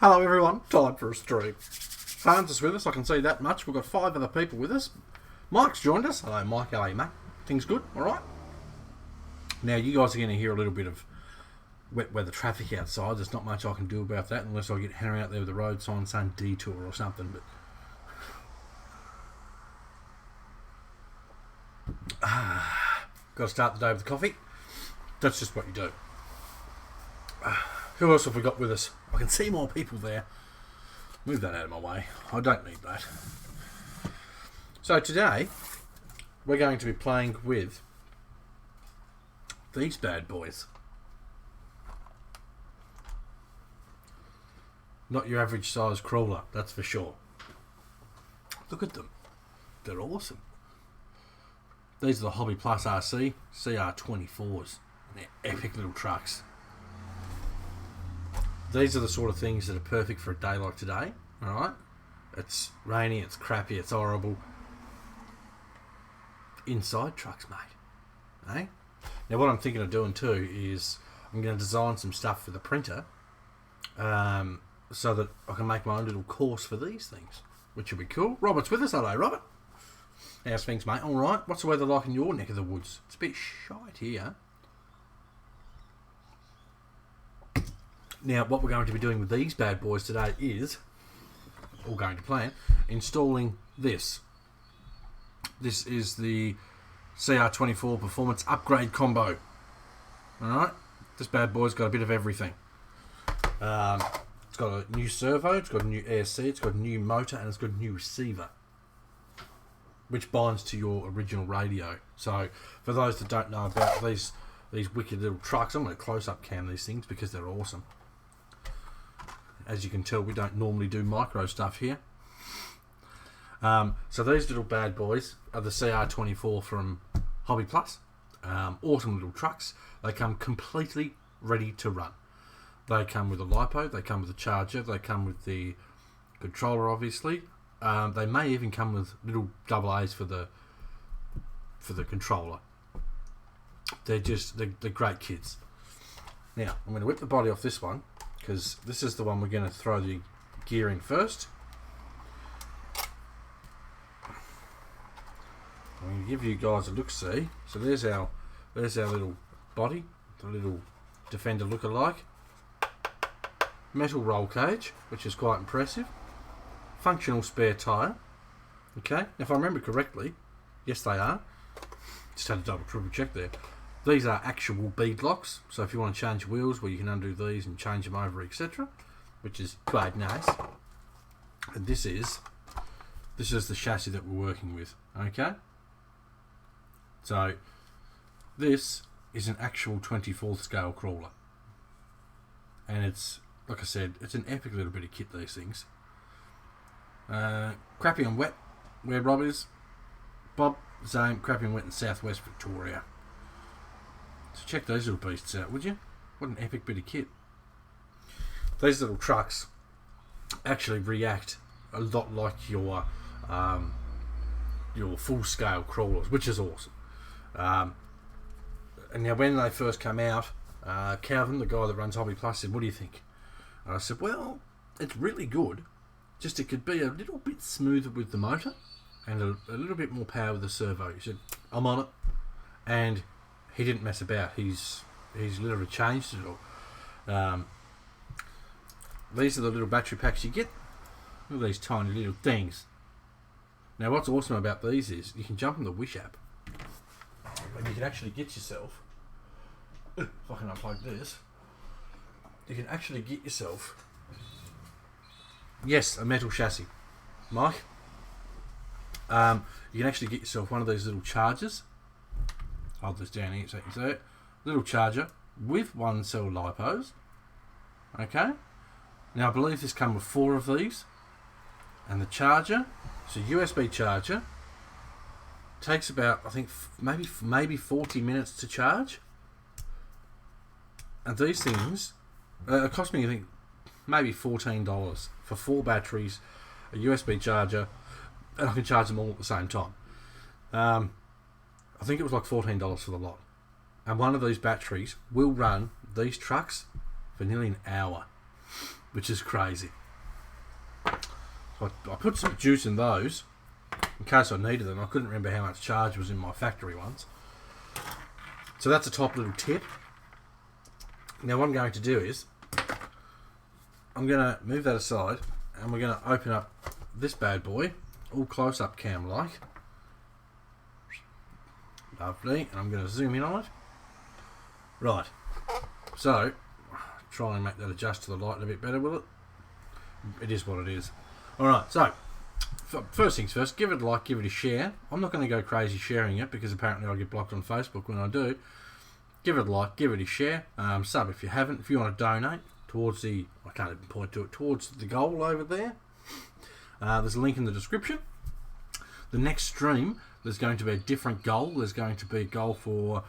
Hello everyone, time for a stream. Hans is with us, I can see that much. We've got 5 other people with us. Mike's joined us. Hello Mike, how are you mate? Things good? Alright? Now you guys are going to hear a little bit of wet weather traffic outside. There's not much I can do about that unless I get Henry out there with a road sign saying detour or something. But got to start the day with coffee. That's just what you do. Who else have we got with us? I can see more people there. Move that out of my way. I don't need that. So today, we're going to be playing with these bad boys. Not your average size crawler, that's for sure. Look at them. They're awesome. These are the Hobby Plus RC CR-24s. They're epic little trucks. These are the sort of things that are perfect for a day like today, alright? It's rainy, it's crappy, it's horrible. Inside trucks, mate. Eh? Now what I'm thinking of doing too is I'm going to design some stuff for the printer so that I can make my own little course for these things, which will be cool. Robert's with us. Hello, Robert. How's things, mate? Alright. What's the weather like in your neck of the woods? It's a bit shite here. Now, what we're going to be doing with these bad boys today is, all going to plan, installing this. This is the CR-24 Performance Upgrade Combo. Alright? This bad boy's got a bit of everything. It's got a new servo, it's got a new ESC, it's got a new motor, and it's got a new receiver, which binds to your original radio. So, for those that don't know about these wicked little trucks, I'm going to close-up cam these things because they're awesome. As you can tell, we don't normally do micro stuff here. So these little bad boys are the CR-24 from Hobby Plus. Awesome little trucks. They come completely ready to run. They come with a LiPo, they come with a charger, they come with the controller obviously. They may even come with little AA's for the controller. They're great kids. Now, I'm going to whip the body off this one, because this is the one we're going to throw the gear in first. I'm going to give you guys a look-see. So there's our little body, the little Defender look-alike. Metal roll cage, which is quite impressive. Functional spare tyre. Okay, now if I remember correctly, yes they are. Just had a double triple check there. These are actual bead locks, so if you want to change wheels, well, you can undo these and change them over, etc., which is quite nice. And this is the chassis that we're working with. Okay, so this is an actual 24th scale crawler, and it's, like I said, it's an epic little bit of kit. These things. Crappy and wet, where Rob is. Bob, Zane, crappy and wet in southwest Victoria. So check those little beasts out, would you? What an epic bit of kit. These little trucks actually react a lot like your full-scale crawlers, which is awesome. And now when they first came out, Calvin, the guy that runs Hobby Plus, said, "What do you think?" And I said, "Well, it's really good. Just it could be a little bit smoother with the motor and a little bit more power with the servo." He said, "I'm on it." And he didn't mess about. He's literally changed it all. These are the little battery packs you get. Look at these tiny little things. Now what's awesome about these is you can jump on the Wish app and you can actually get yourself, if I can unplug this, you can actually get yourself, yes, a metal chassis. Mike? You can actually get yourself one of these little chargers. Hold this down here so you can see it. Little charger with 1 cell LiPos. Okay. Now I believe this comes with 4 of these. And the charger, it's a USB charger. Takes about, I think, maybe 40 minutes to charge. And these things, it cost me, I think, maybe $14 for 4 batteries, a USB charger, and I can charge them all at the same time. I think it was like $14 for the lot. And one of these batteries will run these trucks for nearly an hour. which is crazy. So I put some juice in those in case I needed them. I couldn't remember how much charge was in my factory ones. So that's a top little tip. Now what I'm going to do is I'm going to move that aside and we're going to open up this bad boy, all close-up cam like. Lovely, and I'm going to zoom in on it. Right, so try and make that adjust to the light a bit better, will it? It is what it is. Alright, so first things first, give it a like, give it a share. I'm not going to go crazy sharing it because apparently I'll get blocked on Facebook when I do. Give it a like, give it a share. Sub if you haven't. If you want to donate towards the, I can't even point to it, towards the goal over there. There's a link in the description. The next stream, there's going to be a different goal. There's going to be a goal for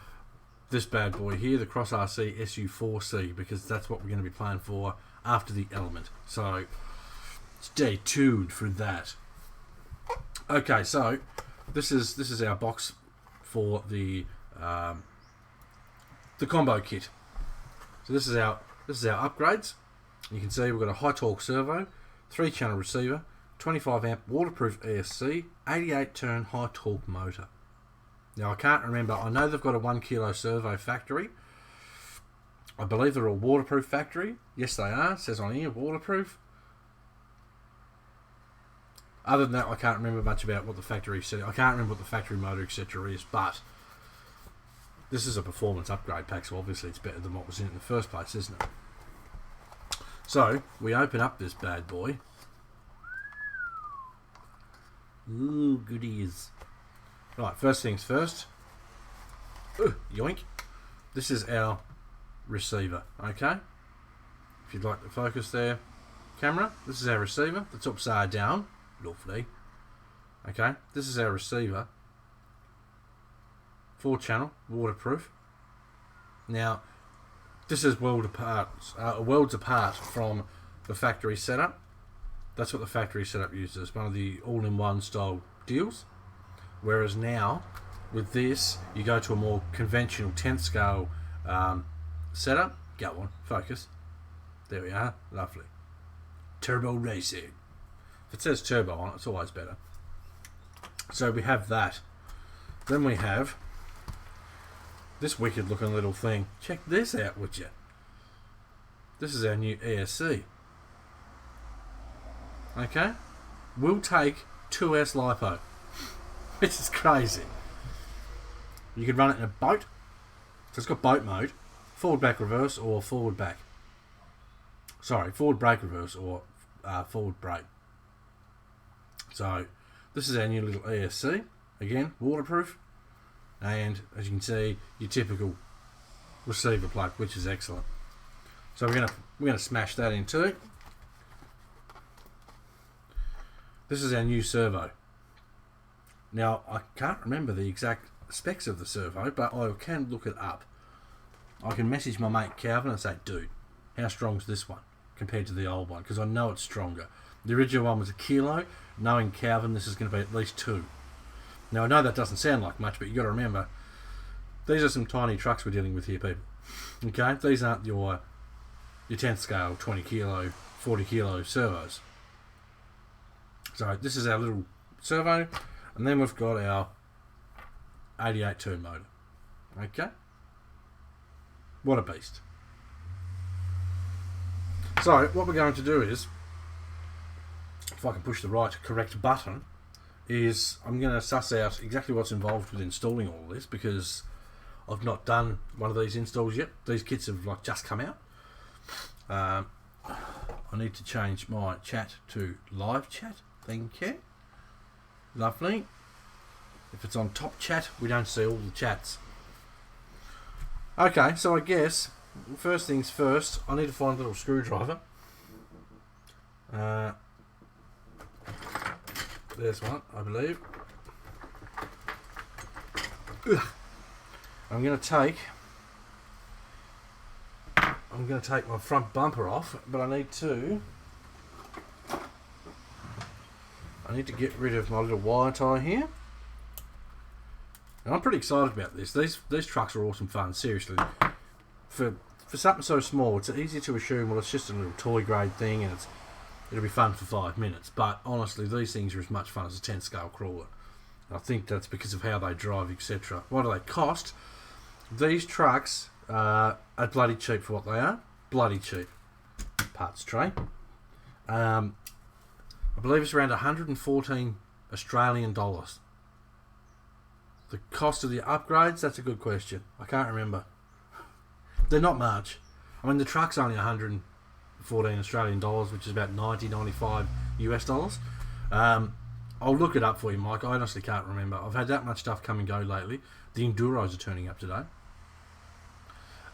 this bad boy here, the Cross RC SU4C, because that's what we're going to be playing for after the Element. So stay tuned for that. Okay, so this is our box for the combo kit. So this is our upgrades. You can see we've got a high torque servo, 3-channel receiver, 25 amp waterproof ESC, 88 turn high torque motor. Now I can't remember, I know they've got a 1 kilo servo factory. I believe they're a waterproof factory. Yes they are, it says on here waterproof. Other than that I can't remember much about what the factory said. I can't remember what the factory motor etc is, but this is a performance upgrade pack, so obviously it's better than what was in it in the first place, isn't it? So we open up this bad boy. Ooh, goodies. Right, first things first. Yoink. This is our receiver, okay? If you'd like to focus there, camera, this is our receiver. That's upside down. Lovely. Okay, this is our receiver. 4-channel, waterproof. Now, this is worlds apart from the factory setup. That's what the factory setup uses, one of the all-in-one style deals. Whereas now, with this, you go to a more conventional 10th scale setup. Go on, focus. There we are, lovely. Turbo racing. If it says turbo on it, it's always better. So we have that. Then we have this wicked looking little thing. Check this out, would you? This is our new ESC. Okay? We'll take 2S LiPo. This is crazy. You can run it in a boat. So it's got boat mode. Forward, back, reverse, or forward, back. Sorry, forward, brake, reverse, or forward, brake. So this is our new little ESC. Again, waterproof. And as you can see, your typical receiver plug, which is excellent. So we're gonna smash that in too. This is our new servo. Now I can't remember the exact specs of the servo, but I can look it up. I can message my mate Calvin and say, dude, how strong is this one compared to the old one? Because I know it's stronger. The original one was 1 kilo. Knowing Calvin, this is going to be at least 2. Now I know that doesn't sound like much, but you got to remember, these are some tiny trucks we're dealing with here, people. Okay, these aren't your 10th scale 20 kilo, 40 kilo servos. So this is our little servo, and then we've got our 88 turn motor. Okay, what a beast. So what we're going to do is, if I can push the right correct button, is I'm going to suss out exactly what's involved with installing all this, because I've not done one of these installs yet. These kits have like just come out. I need to change my chat to live chat. Thank you. Lovely. If it's on top chat, we don't see all the chats. Okay, so I guess first things first, I need to find a little screwdriver. There's one, I believe. Ugh. I'm going to take my front bumper off, but I need to get rid of my little wire tie here. And I'm pretty excited about this. These trucks are awesome fun, seriously. For for something so small, it's easy to assume, well, it's just a little toy grade thing and it'll be fun for 5 minutes. But honestly, these things are as much fun as a 10 scale crawler. And I think that's because of how they drive, etc. What do they cost? These trucks are bloody cheap for what they are. Bloody cheap. Parts tray. I believe it's around 114 Australian dollars. The cost of the upgrades, that's a good question. I can't remember. They're not much. I mean, the truck's only 114 Australian dollars, which is about 95 US dollars. I'll look it up for you, Mike. I honestly can't remember. I've had that much stuff come and go lately. The Enduros are turning up today.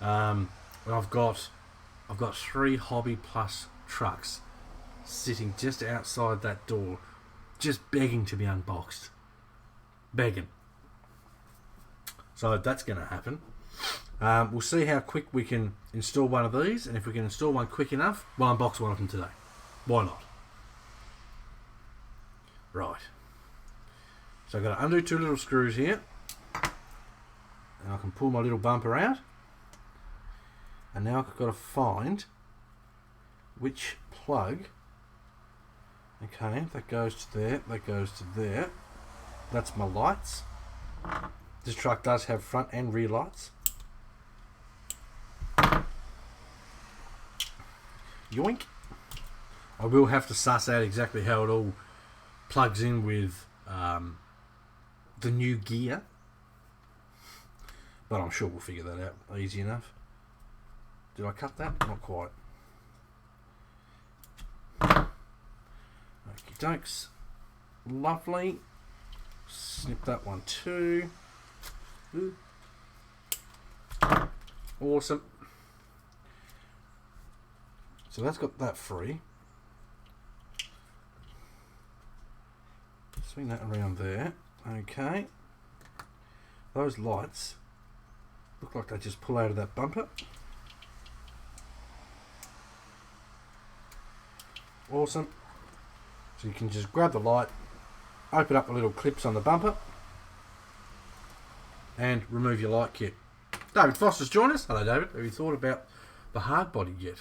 I've got 3 Hobby Plus trucks sitting just outside that door, just begging to be unboxed. Begging. So that's going to happen. We'll see how quick we can install one of these, and if we can install one quick enough, we'll unbox one of them today. Why not? Right. So I've got to undo 2 little screws here, and I can pull my little bumper out. And now I've got to find which plug. Okay, that goes to there, that goes to there. That's my lights. This truck does have front and rear lights. Yoink. I will have to suss out exactly how it all plugs in with the new gear. But I'm sure we'll figure that out easy enough. Did I cut that? Not quite. Okie dokes. Lovely. Snip that one too. Ooh. Awesome. So that's got that free. Swing that around there. Okay. Those lights look like they just pull out of that bumper. Awesome. So you can just grab the light, open up the little clips on the bumper, and remove your light kit. David Foster's joined us. Hello, David. Have you thought about the hard body yet?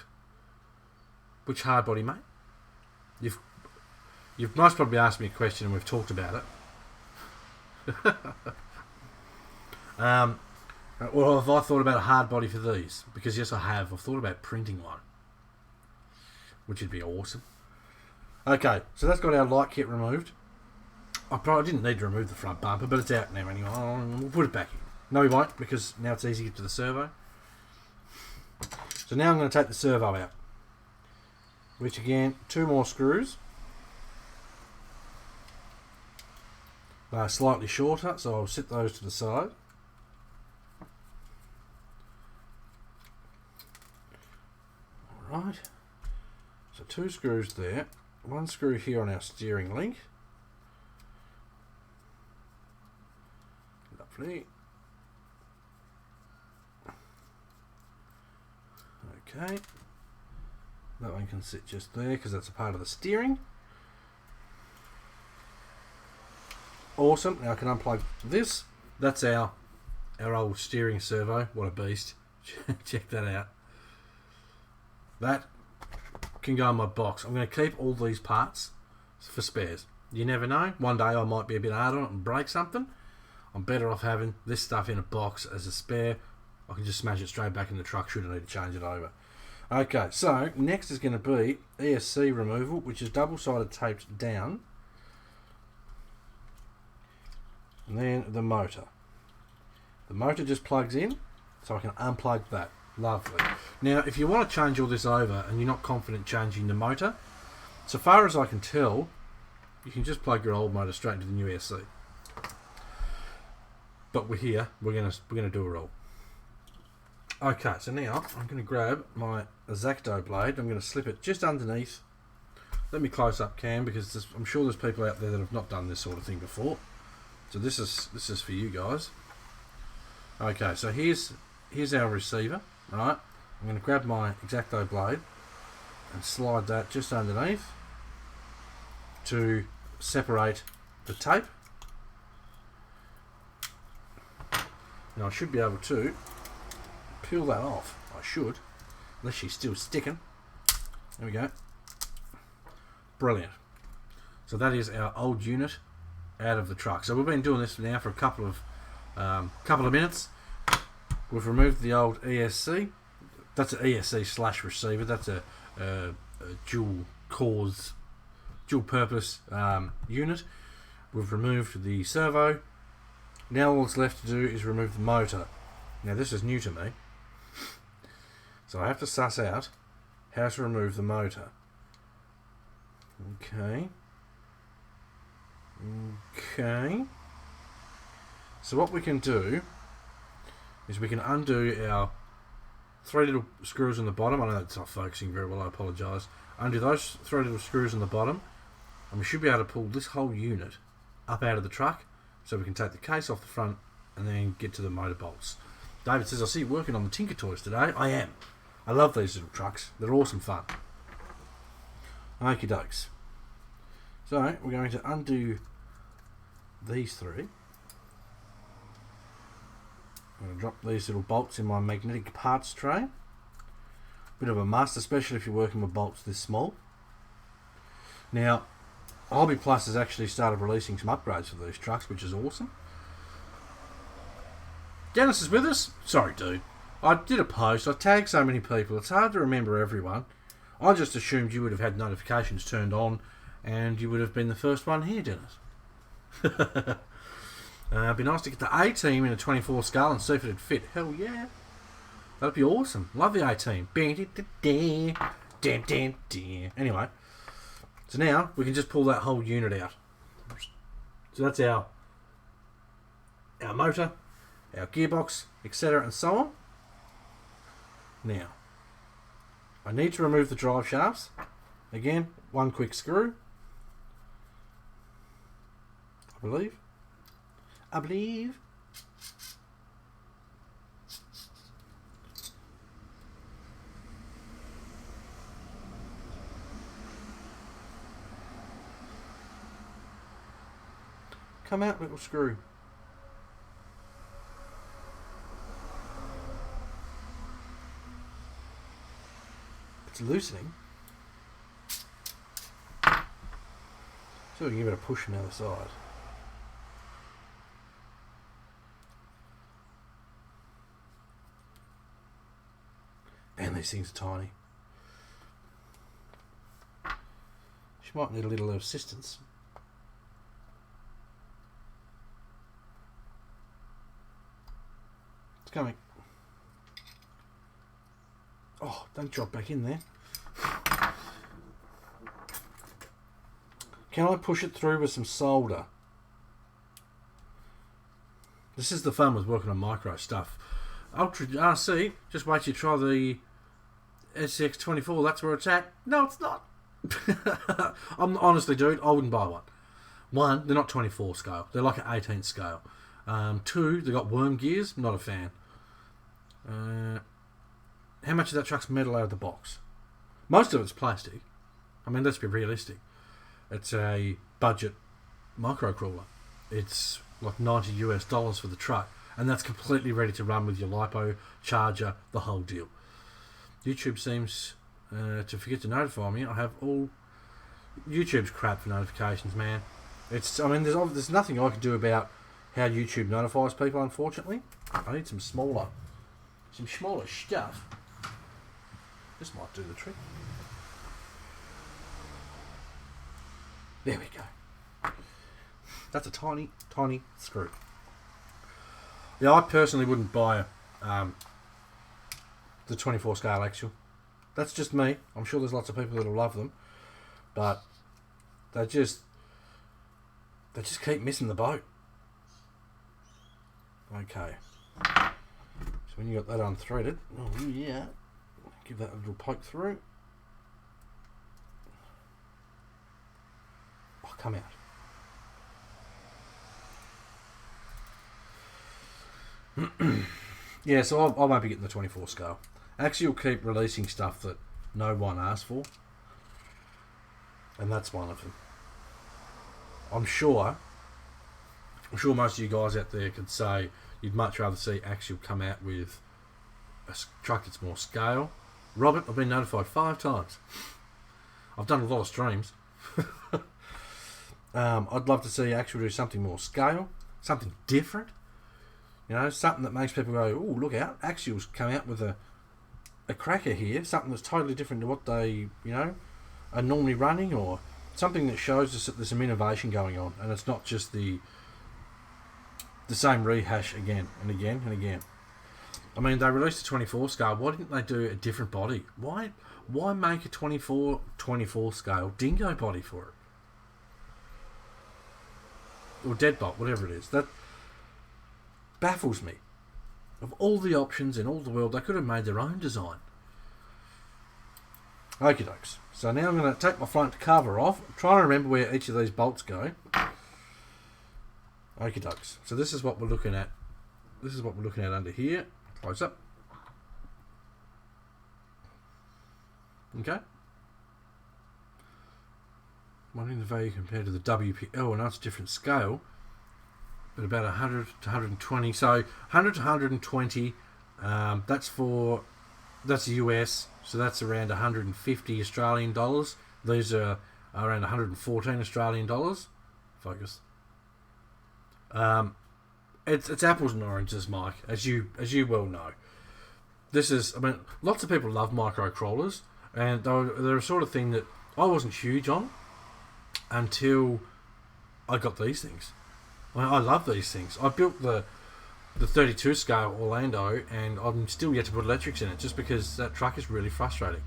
Which hard body, mate? You've most probably asked me a question and we've talked about it. Well, have I thought about a hard body for these? Because yes, I have. I've thought about printing one, which would be awesome. Okay, so that's got our light kit removed. I probably didn't need to remove the front bumper, but it's out now anyway. We'll put it back in. No, we won't, because now it's easy to get to the servo. So now I'm going to take the servo out. Which again, 2 more screws. They're slightly shorter, so I'll sit those to the side. Alright. So 2 screws there. 1 screw here on our steering link. Lovely. Okay. That one can sit just there because that's a part of the steering. Awesome. Now I can unplug this. That's our old steering servo. What a beast. Check that out. That can go in my box. I'm going to keep all these parts for spares. You never know. One day I might be a bit hard on it and break something. I'm better off having this stuff in a box as a spare. I can just smash it straight back in the truck should I need to change it over. Okay, so next is going to be ESC removal, which is double-sided taped down. And then the motor. The motor just plugs in, so I can unplug that. Lovely. Now, if you want to change all this over and you're not confident changing the motor, so far as I can tell, you can just plug your old motor straight into the new ESC. But we're here. We're gonna do a roll. Okay, so now I'm going to grab my X-Acto blade. I'm going to slip it just underneath. Let me close up cam because I'm sure there's people out there that have not done this sort of thing before. So this is for you guys. Okay, so here's our receiver. Right, I'm going to grab my X-Acto blade and slide that just underneath to separate the tape. Now I should be able to peel that off. I should. unless she's still sticking. There we go. Brilliant. So that is our old unit out of the truck. So we've been doing this now for a couple of minutes. We've removed the old ESC. That's an ESC slash receiver. That's a dual purpose unit. We've removed the servo. Now all that's left to do is remove the motor. Now this is new to me, so I have to suss out how to remove the motor. Okay. So what we can do is we can undo our 3 little screws on the bottom. I know it's not focusing very well, I apologise. Undo those 3 little screws on the bottom, and we should be able to pull this whole unit up out of the truck, so we can take the case off the front and then get to the motor bolts. David says, I see you working on the Tinker Toys today. I am. I love these little trucks. They're awesome fun. Okie dokes. So we're going to undo these 3. I'm going to drop these little bolts in my magnetic parts tray. Bit of a must, especially if you're working with bolts this small. Now, Hobby Plus has actually started releasing some upgrades for these trucks, which is awesome. Dennis is with us. Sorry, dude. I did a post. I tagged so many people. It's hard to remember everyone. I just assumed you would have had notifications turned on and you would have been the first one here, Dennis. It'd be nice to get the A-team in a 24 scale and see if it'd fit. Hell yeah. That'd be awesome. Love the A-team. Anyway. So now we can just pull that whole unit out. So that's our motor, our gearbox, etc. and so on. Now, I need to remove the drive shafts. Again, one quick screw. I believe. Come out, little screw. It's loosening. So we can give it a push from the other side. And these things are tiny. She might need a little assistance. It's coming. Oh, don't drop back in there. Can I push it through with some solder? This is the fun with working on micro stuff. Ultra RC, just wait till you try the SX24, that's where it's at. No, it's not. Honestly, dude, I wouldn't buy one. One, they're not 24 scale. They're like an 18 scale. 2, they got worm gears. Not a fan. How much of that truck's metal out of the box? Most of it's plastic. I mean, let's be realistic. It's a budget micro crawler. It's like $90 US for the truck, and that's completely ready to run with your lipo charger, the whole deal. YouTube seems to forget to notify me. I have all YouTube's crap for notifications, man. I mean, there's nothing I can do about how YouTube notifies people, unfortunately. I need some smaller stuff. This might do the trick. There we go. That's a tiny, tiny screw. Yeah, I personally wouldn't buy the 24 scale axle. That's just me. I'm sure there's lots of people that'll love them, but they just keep missing the boat. Okay. So when you got that unthreaded, oh yeah, give that a little poke through. Oh, come out. Yeah, so I won't be getting the 24 scale. Actually, you'll keep releasing stuff that no one asked for, and that's one of them. I'm sure most of you guys out there could say you'd much rather see Axial come out with a truck that's more scale Robert, I've been notified 5 times. I've done a lot of streams. I'd love to see Axial do something more scale, something different. You know, something that makes people go, oh, look out, Axial's come out with a cracker here, something that's totally different to what they, you know, are normally running, or something that shows us that there's some innovation going on, and it's not just the same rehash again and again and again. I mean, they released a 24 scale. Why didn't they do a different body? Why make a 24 scale dingo body for it? Or deadbolt, whatever it is. That baffles me. Of all the options in all the world, they could have made their own design. Okie dokes. So now I'm going to take my front cover off. I'm trying to remember where each of these bolts go. Okie dokes. So this is what we're looking at. This is what we're looking at under here. Close up. Okay. Wondering the value compared to the WP. Oh, and that's a different scale. But about 100 to 120. So 100 to 120. That's US. So that's around 150 Australian dollars. These are around 114 Australian dollars. Focus. It's apples and oranges, Mike, as you well know. This is, I mean, lots of people love microcrawlers, and they're a sort of thing that I wasn't huge on until I got these things. I mean, I love these things. I built the 32 scale Orlando, and I'm still yet to put electrics in it, just because that truck is really frustrating.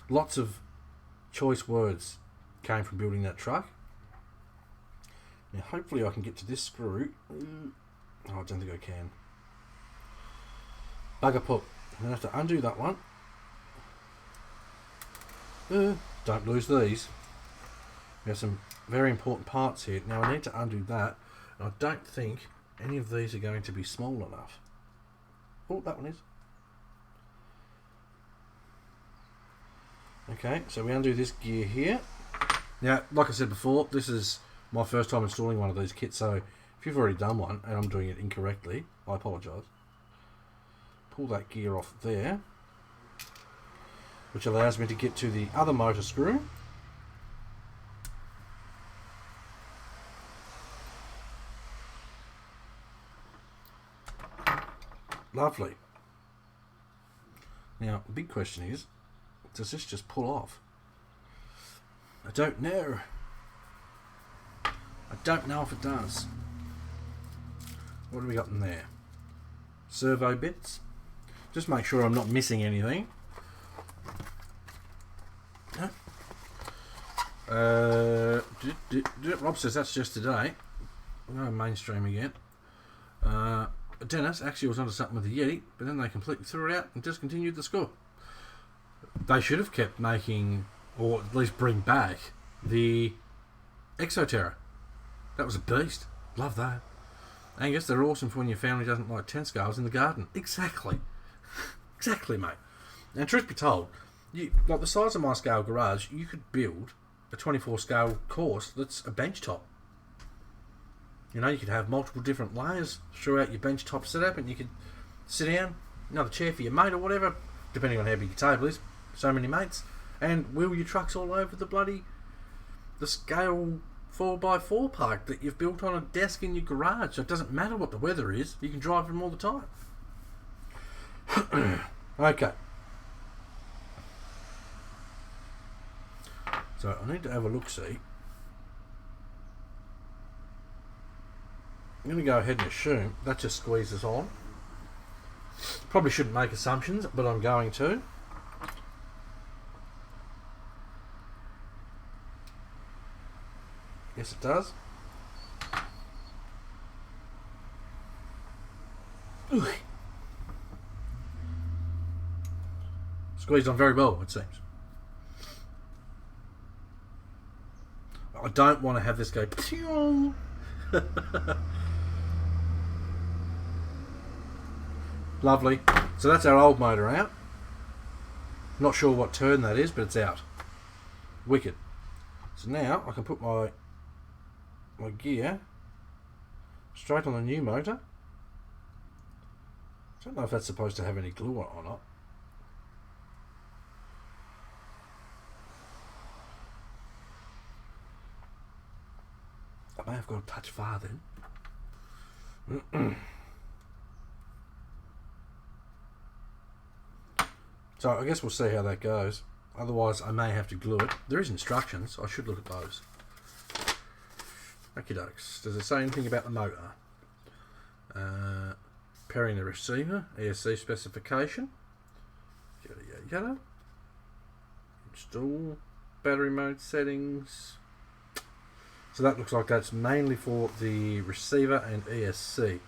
Lots of choice words came from building that truck. Now, hopefully I can get to this screw. Oh, I don't think I can. Bugger pull. I'm going to have to undo that one. Don't lose these. We have some very important parts here. Now I need to undo that. And I don't think any of these are going to be small enough. Oh, that one is. Okay, so we undo this gear here. Now, like I said before, this is my first time installing one of these kits, so if you've already done one and I'm doing it incorrectly, I apologise. Pull that gear off there, which allows me to get to the other motor screw. Lovely. Now, the big question is, does this just pull off? I don't know. I don't know if it does. What do we got in there? Servo bits. Just make sure I'm not missing anything. Rob says that's just today. I'm going to mainstream again. Dennis actually was onto something with the Yeti, but then they completely threw it out and discontinued the score. They should have kept making, or at least bring back, the Exoterra. That was a beast. Love that. Angus, they're awesome for when your family doesn't like 10 scales in the garden. Exactly. Exactly, mate. And truth be told, like the size of my scale garage, you could build a 24 scale course that's a bench top. You know, you could have multiple different layers throughout your bench top setup, and you could sit down, another chair for your mate or whatever, depending on how big your table is, so many mates, and wheel your trucks all over the scale 4x4 park that you've built on a desk in your garage. So it doesn't matter what the weather is, you can drive them all the time. Okay. So I need to have a look-see. I'm going to go ahead and assume that just squeezes on. Probably shouldn't make assumptions, but I'm going to. Yes, it does. Ooh. Squeezed on very well, it seems. I don't want to have this go. Lovely. So that's our old motor out. Not sure what turn that is, but it's out. Wicked. So now I can put my gear straight on the new motor. I don't know if that's supposed to have any glue on it or not. I may have got a touch far then. So I guess we'll see how that goes. Otherwise I may have to glue it. There is instructions. I should look at those. Okie dokes. Does it say anything about the motor? Pairing the receiver, ESC specification. Yada yada yada. Install battery mode settings. So that looks like that's mainly for the receiver and ESC.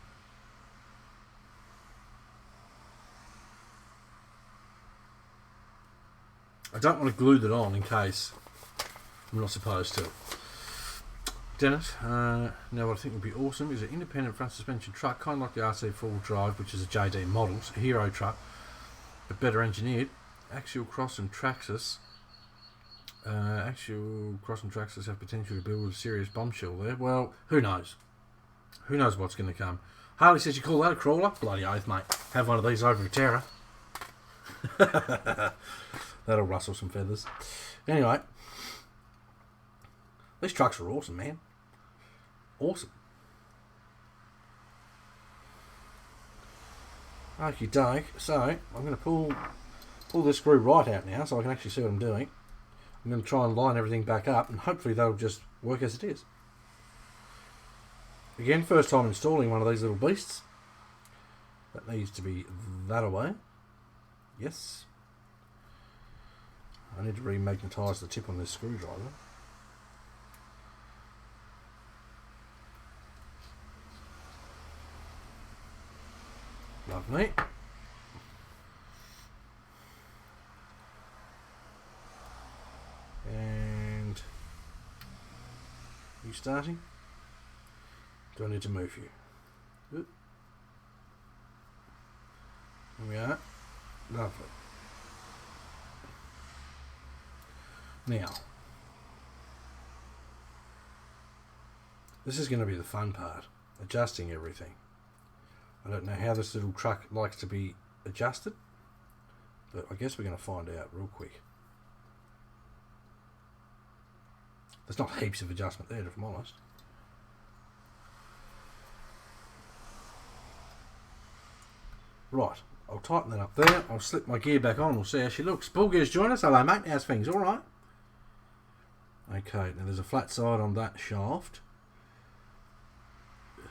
I don't want to glue that on in case I'm not supposed to. Dennis, now what I think would be awesome is an independent front suspension truck, kind of like the RC 4-wheel drive, which is a JD model, it's a hero truck, but better engineered. Axial cross and traxxas. Axial cross and traxxas have potential to build a serious bombshell there. Well, who knows? Who knows what's going to come? Harley says you call that a crawler? Bloody oath, mate. Have one of these over a Terra. That'll rustle some feathers. Anyway, these trucks are awesome, man. Awesome. Okie doke. So I'm going to pull this screw right out now, so I can actually see what I'm doing. I'm going to try and line everything back up, and hopefully that'll just work as it is. Again, first time installing one of these little beasts. That needs to be that away. Yes. I need to remagnetise the tip on this screwdriver. Lovely. And you starting? Do I need to move you? Oop. There we are. Lovely. Now, this is going to be the fun part, adjusting everything. I don't know how this little truck likes to be adjusted, but I guess we're going to find out real quick. There's not heaps of adjustment there, if I'm honest. Right, I'll tighten that up there. I'll slip my gear back on. We'll see how she looks. Bull Gear's join us. Hello, mate. How's things? All right. Okay, now there's a flat side on that shaft. There's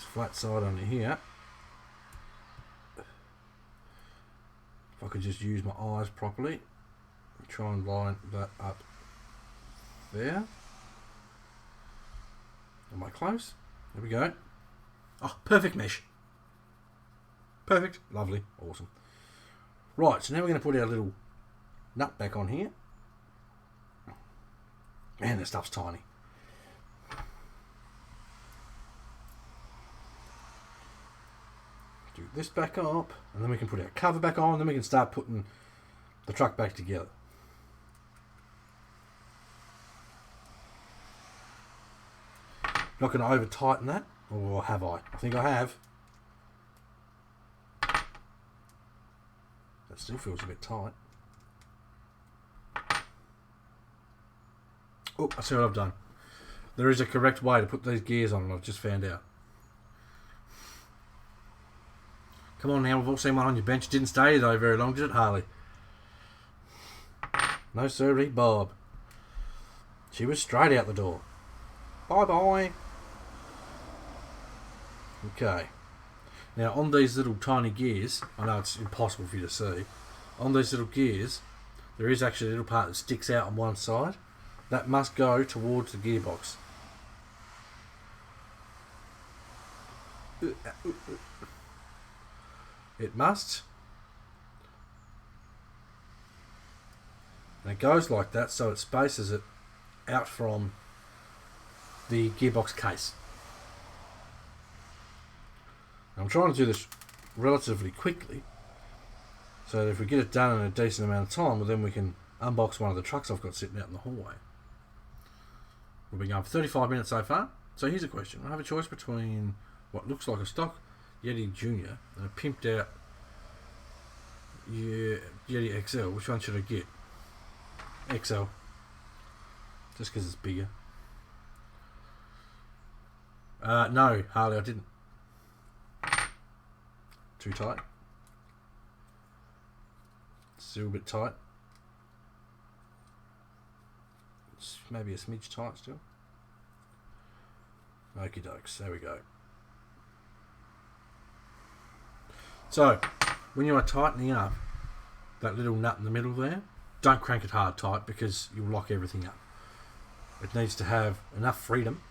a flat side on here. If I could just use my eyes properly, try and line that up there. Am I close? There we go. Oh, perfect mesh. Perfect. Lovely. Awesome. Right, so now we're going to put our little nut back on here. Man, this stuff's tiny. Do this back up, and then we can put our cover back on, then we can start putting the truck back together. Not going to over tighten that, or have I? I think I have. That still feels a bit tight. Oh, I see what I've done. There is a correct way to put these gears on, and I've just found out. Come on now, we've all seen one on your bench. Didn't stay though very long, did it, Harley? No sirree, Bob. She was straight out the door. Bye bye. Okay. Now on these little tiny gears, I know it's impossible for you to see. On these little gears, there is actually a little part that sticks out on one side. That must go towards the gearbox. It must. And it goes like that, so it spaces it out from the gearbox case. I'm trying to do this relatively quickly, so that if we get it done in a decent amount of time, well, then we can unbox one of the trucks I've got sitting out in the hallway. We've been going for 35 minutes so far. So here's a question. I have a choice between what looks like a stock Yeti Junior and a pimped out Yeti XL. Which one should I get? XL. Just because it's bigger. No, Harley, I didn't. Too tight. Still a bit tight. It's maybe a smidge tight still. Okie dokes, there we go. So, when you are tightening up that little nut in the middle there, don't crank it hard tight because you'll lock everything up. It needs to have enough freedom,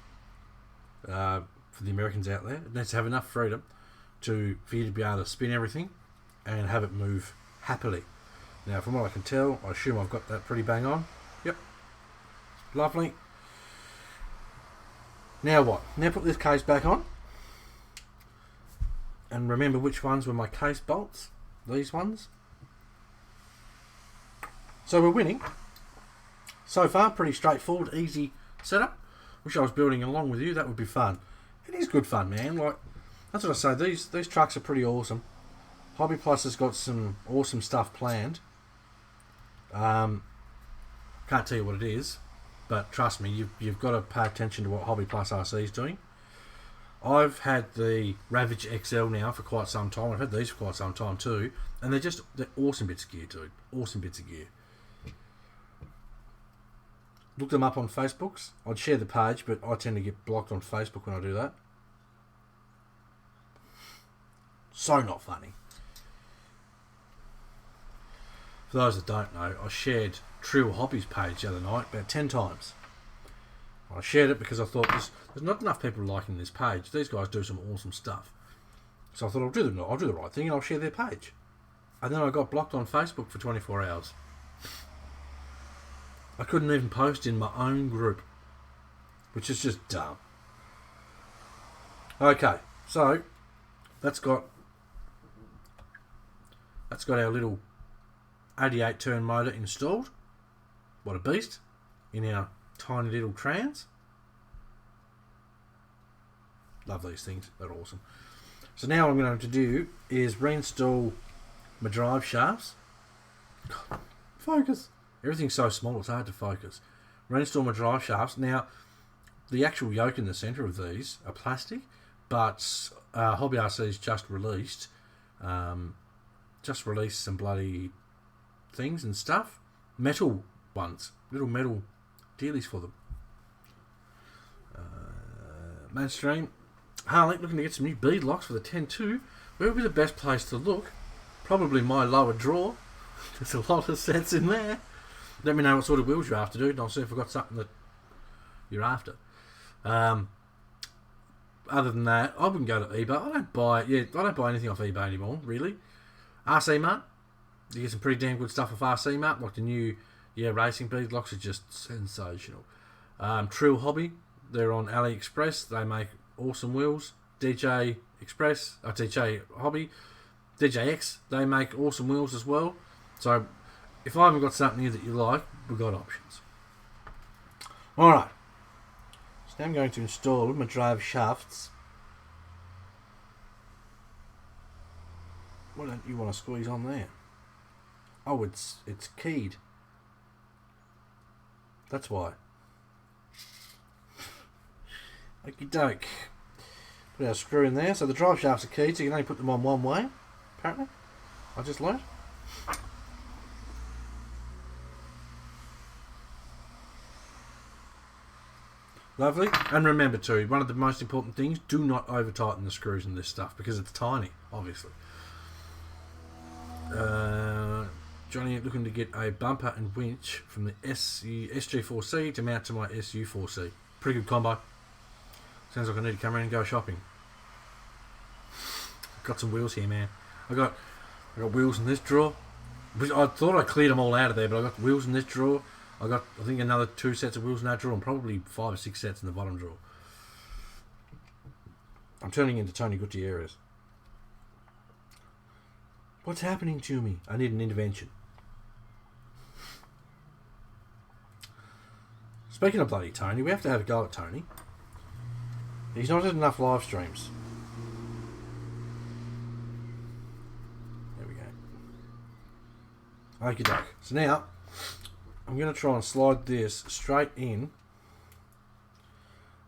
for the Americans out there, it needs to have enough freedom for you to be able to spin everything and have it move happily. Now, from what I can tell, I assume I've got that pretty bang on. Yep. Lovely. Now what? Now put this case back on. And remember which ones were my case bolts. These ones. So we're winning. So far, pretty straightforward, easy setup. Wish I was building along with you. That would be fun. It is good fun, man. Like, that's what I say. These trucks are pretty awesome. Hobby Plus has got some awesome stuff planned. Can't tell you what it is, but trust me, you've got to pay attention to what Hobby Plus RC is doing. I've had the Ravage XL now for quite some time. I've had these for quite some time too, and they're awesome bits of gear, dude. Awesome bits of gear. Look them up on Facebooks. I'd share the page, but I tend to get blocked on Facebook when I do that. So not funny. For those that don't know, I shared Trill Hobbies page the other night about 10 times. I shared it because I thought there's not enough people liking this page. These guys do some awesome stuff. So I thought I'll do the right thing and I'll share their page. And then I got blocked on Facebook for 24 hours. I couldn't even post in my own group, which is just dumb. Okay, so that's got our little 88 turn motor installed. What a beast. In our tiny little trans. Love these things, they're awesome. So now what I'm going to do is reinstall my drive shafts. God, focus. Everything's so small it's hard to focus. Reinstall my drive shafts. Now the actual yoke in the centre of these are plastic, but Hobby RC's just released some bloody things and stuff. Metal ones. Little metal dealies for them. Mainstream. Harley looking to get some new bead locks for the 10.2. Where would be the best place to look? Probably my lower drawer. There's a lot of sets in there. Let me know what sort of wheels you're after, dude, and I'll see if I've got something that you're after. Other than that, I wouldn't go to eBay. I don't buy anything off eBay anymore, really. RC Mart. You get some pretty damn good stuff off RC Mart, like the new racing bead locks are just sensational. Trill Hobby, they're on AliExpress. They make awesome wheels. DJ Hobby, DJX, they make awesome wheels as well. So if I haven't got something here that you like, we've got options. Alright. So now I'm going to install my drive shafts. What don't you want to squeeze on there? Oh, it's keyed. That's why. Okie doke. Put our screw in there. So the drive shafts are keyed, so you can only put them on one way, apparently. I just learned. Lovely. And remember too, one of the most important things, do not over tighten the screws in this stuff because it's tiny, obviously. Johnny looking to get a bumper and winch from the SG4C to mount to my SU4C. Pretty good combo. Sounds like I need to come around and go shopping. Got some wheels here, man. I got wheels in this drawer. I thought I cleared them all out of there, but I got wheels in this drawer. I got, I think, another 2 sets of wheels in that drawer and probably 5 or 6 sets in the bottom drawer. I'm turning into Tony Gutierrez. What's happening to me? I need an intervention. Speaking of bloody Tony, we have to have a go at Tony. He's not had enough live streams. There we go. Okie doke. So now, I'm going to try and slide this straight in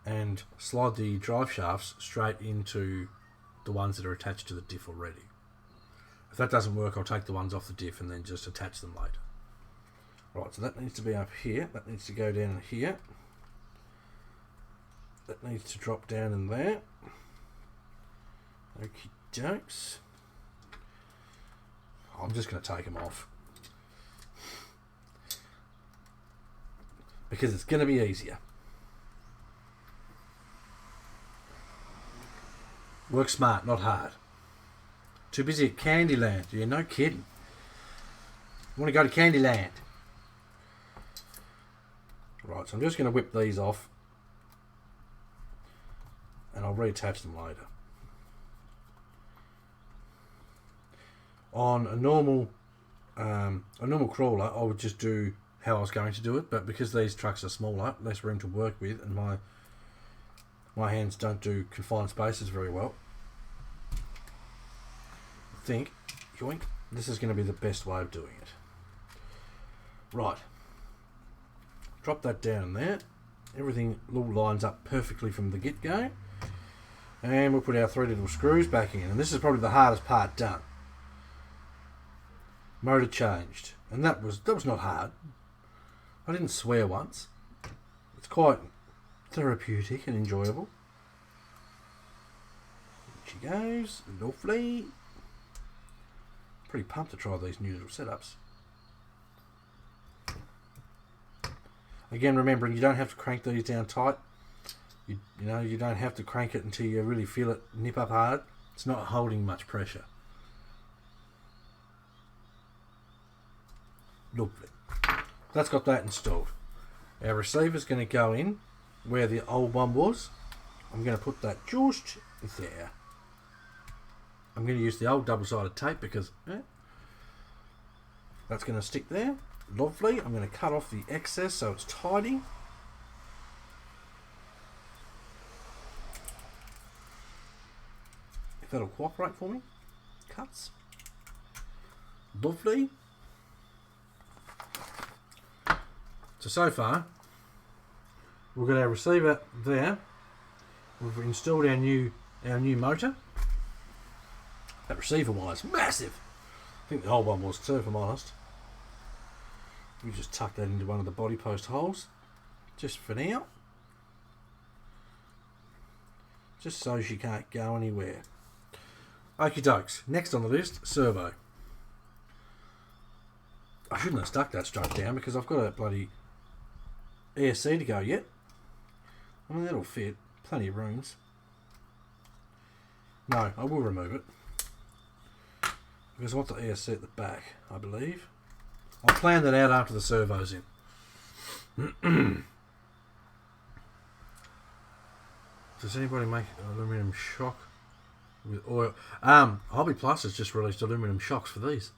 and slide the drive shafts straight into the ones that are attached to the diff already. If that doesn't work, I'll take the ones off the diff and then just attach them later. Right, so that needs to be up here, that needs to go down here, that needs to drop down in there. Okie dokes. I'm just going to take them off because it's going to be easier. Work smart, not hard. Too busy at Candyland. Yeah, no kidding. Want to go to Candyland. Right, so I'm just going to whip these off and I'll reattach them later. On a normal crawler, I would just do how I was going to do it, but because these trucks are smaller, less room to work with, and my hands don't do confined spaces very well, I think, yoink, this is going to be the best way of doing it. Right, drop that down there. Everything all lines up perfectly from the get-go, and we'll put our 3 little screws back in, and this is probably the hardest part done. Motor changed, and that was not hard. I didn't swear once. It's quite therapeutic and enjoyable. Here she goes, lovely. Pretty pumped to try these new little setups. Again, remembering you don't have to crank these down tight. You know, you don't have to crank it until you really feel it nip up hard. It's not holding much pressure. Lovely. That's got that installed. Our receiver's going to go in where the old one was. I'm going to put that just there. I'm going to use the old double-sided tape because that's going to stick there. Lovely. I'm going to cut off the excess so it's tidy. If that'll cooperate for me. Cuts. Lovely. So far, we've got our receiver there. We've installed our new motor. That receiver wire's massive. I think the old one was too, if I'm honest. We just tuck that into one of the body post holes, just for now. Just so she can't go anywhere. Okie dokes. Next on the list, servo. I shouldn't have stuck that straight down because I've got a bloody ESC to go yet. I mean, that'll fit. Plenty of rooms. No, I will remove it. Because I want the ESC at the back, I believe. I'll plan that out after the servo's in. Does anybody make aluminum shock with oil? Hobby Plus has just released aluminum shocks for these.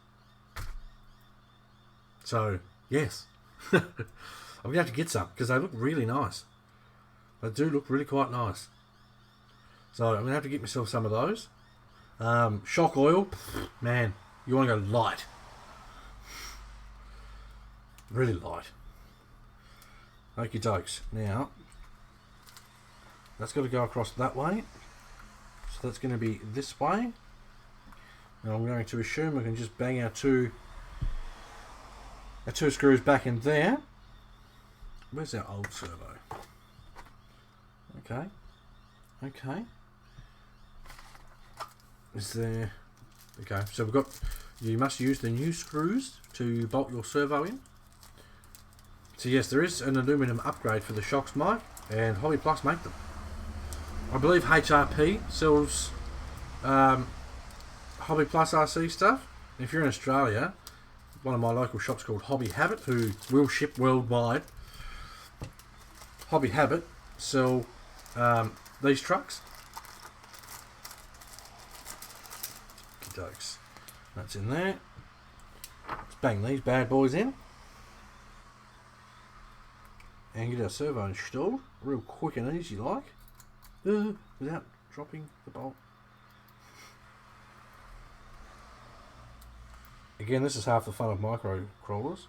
So, yes. I'm going to have to get some because they look really nice. They do look really quite nice. So I'm going to have to get myself some of those. Shock oil, man, you want to go light. Really light. Okie dokes. Now, that's got to go across that way. So that's going to be this way. And I'm going to assume we can just bang our two screws back in there. Where's our old servo? Okay. Is there... Okay, so we've got... You must use the new screws to bolt your servo in. So yes, there is an aluminum upgrade for the shocks, Mike, and Hobby Plus make them. I believe HRP sells Hobby Plus RC stuff. If you're in Australia, one of my local shops called Hobby Habit, who will ship worldwide, Hobby Habit sell these trucks. Okey-dokes. That's in there. Let's bang these bad boys in. And get our servo installed real quick and easy like. Without dropping the bolt. Again, this is half the fun of micro crawlers.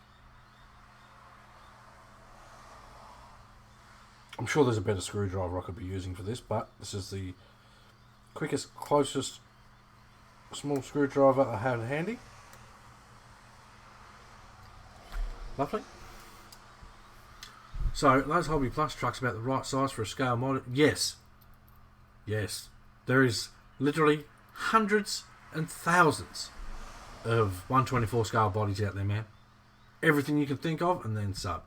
I'm I'm sure there's a better screwdriver I could be using for this, but this is the quickest, closest small screwdriver I have handy. Lovely. So, those Hobby Plus trucks about the right size for a scale model? Yes. Yes. There is literally hundreds and thousands of 124 scale bodies out there, man. Everything you can think of, and then some.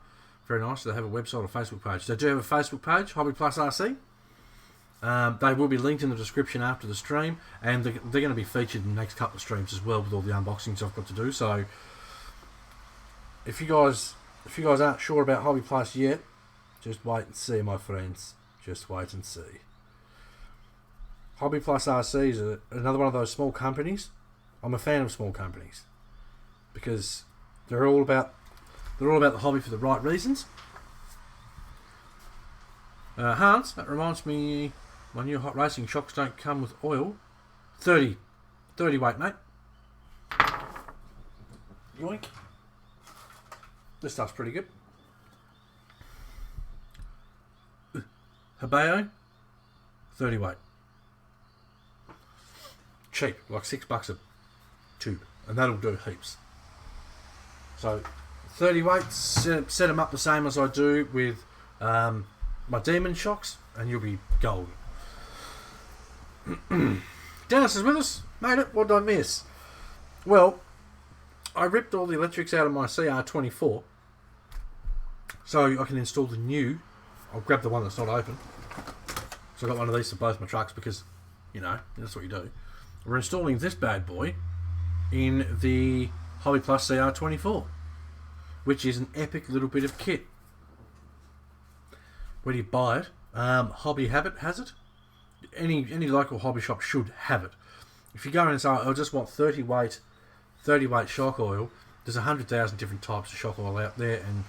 Very nice. They have a website or Facebook page. They do have a Facebook page, Hobby Plus RC. They will be linked in the description after the stream, and they're going to be featured in the next couple of streams as well with all the unboxings I've got to do. So, if you guys aren't sure about Hobby Plus yet, just wait and see, my friends. Just wait and see. Hobby Plus RC is another one of those small companies. I'm a fan of small companies because they're all about the hobby for the right reasons. Hans, that reminds me, my new hot racing shocks don't come with oil. 30 weight, mate. Yoink. This stuff's pretty good. Hebeo, 30 weight. Cheap, like $6 a tube, and that'll do heaps. So 30 weights, set them up the same as I do with my Demon shocks, and you'll be golden. Dennis is with us. Made it. What did I miss? Well, I ripped all the electrics out of my CR-24 so I can install the new. I'll grab the one that's not open. So I got one of these for both my trucks because, you know, that's what you do. We're installing this bad boy in the Hobby Plus CR-24, which is an epic little bit of kit. Where do you buy it? Hobby Habit has it. Any local hobby shop should have it. If you go in and say, I just want 30 weight shock oil, there's 100,000 different types of shock oil out there, and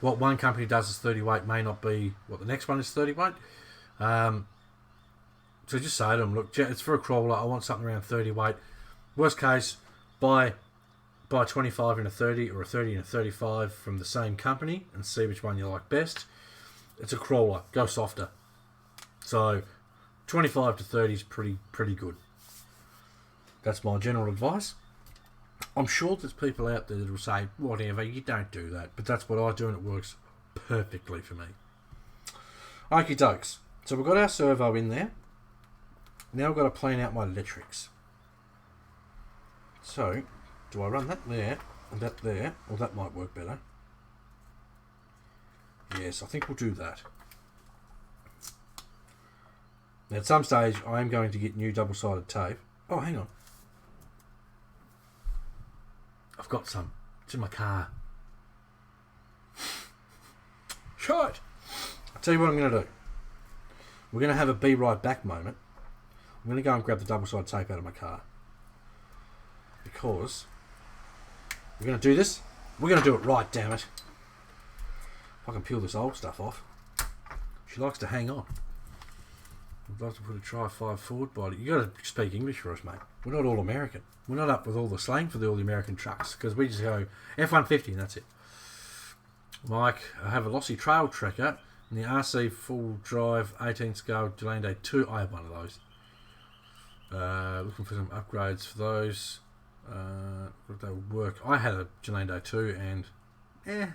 what one company does is 30 weight may not be what the next one is 30 weight. So just say to them, look, it's for a crawler, I want something around 30 weight. Worst case, buy 25 in a 30 or a 30 in a 35 from the same company and see which one you like best. It's a crawler, go softer. So 25 to 30 is pretty good. That's my general advice. I'm sure there's people out there that will say, whatever, you don't do that. But that's what I do, and it works perfectly for me. Okie dokes. So we've got our servo in there. Now I've got to plan out my electrics. So, do I run that there and that there? Or that might work better. Yes, I think we'll do that. Now at some stage I am going to get new double-sided tape. Oh, hang on. I've got some. It's in my car. Shite! I'll tell you what I'm going to do. We're going to have a be right back moment. I'm going to go and grab the double-sided tape out of my car. Because we're going to do this. We're going to do it right, damn it. If I can peel this old stuff off. She likes to hang on. I'd like to put a Tri-5 forward body. You got to speak English for us, mate. We're not all American. We're not up with all the slang for all the American trucks, because we just go F-150 and that's it. Mike, I have a lossy trail trekker and the RC full drive 18 scale Delande 2. I have one of those. Looking for some upgrades for those. They would work. I had a Delande 2 and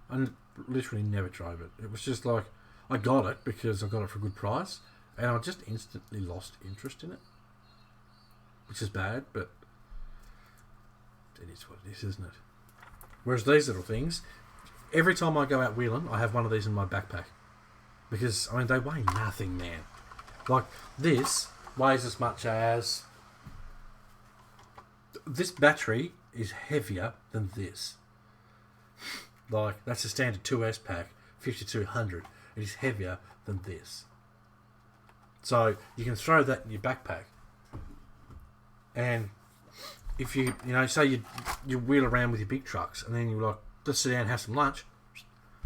I literally never drove it. It was just like, I got it because I got it for a good price, and I just instantly lost interest in it, which is bad, but it is what it is, isn't it? Whereas these little things, every time I go out wheeling, I have one of these in my backpack, because I mean they weigh nothing, man. Like this weighs as much as this battery is heavier than this. Like that's a standard 2S pack, 5200. It is heavier than this. So you can throw that in your backpack, and if you say you wheel around with your big trucks, and then you're like, let's sit down and have some lunch,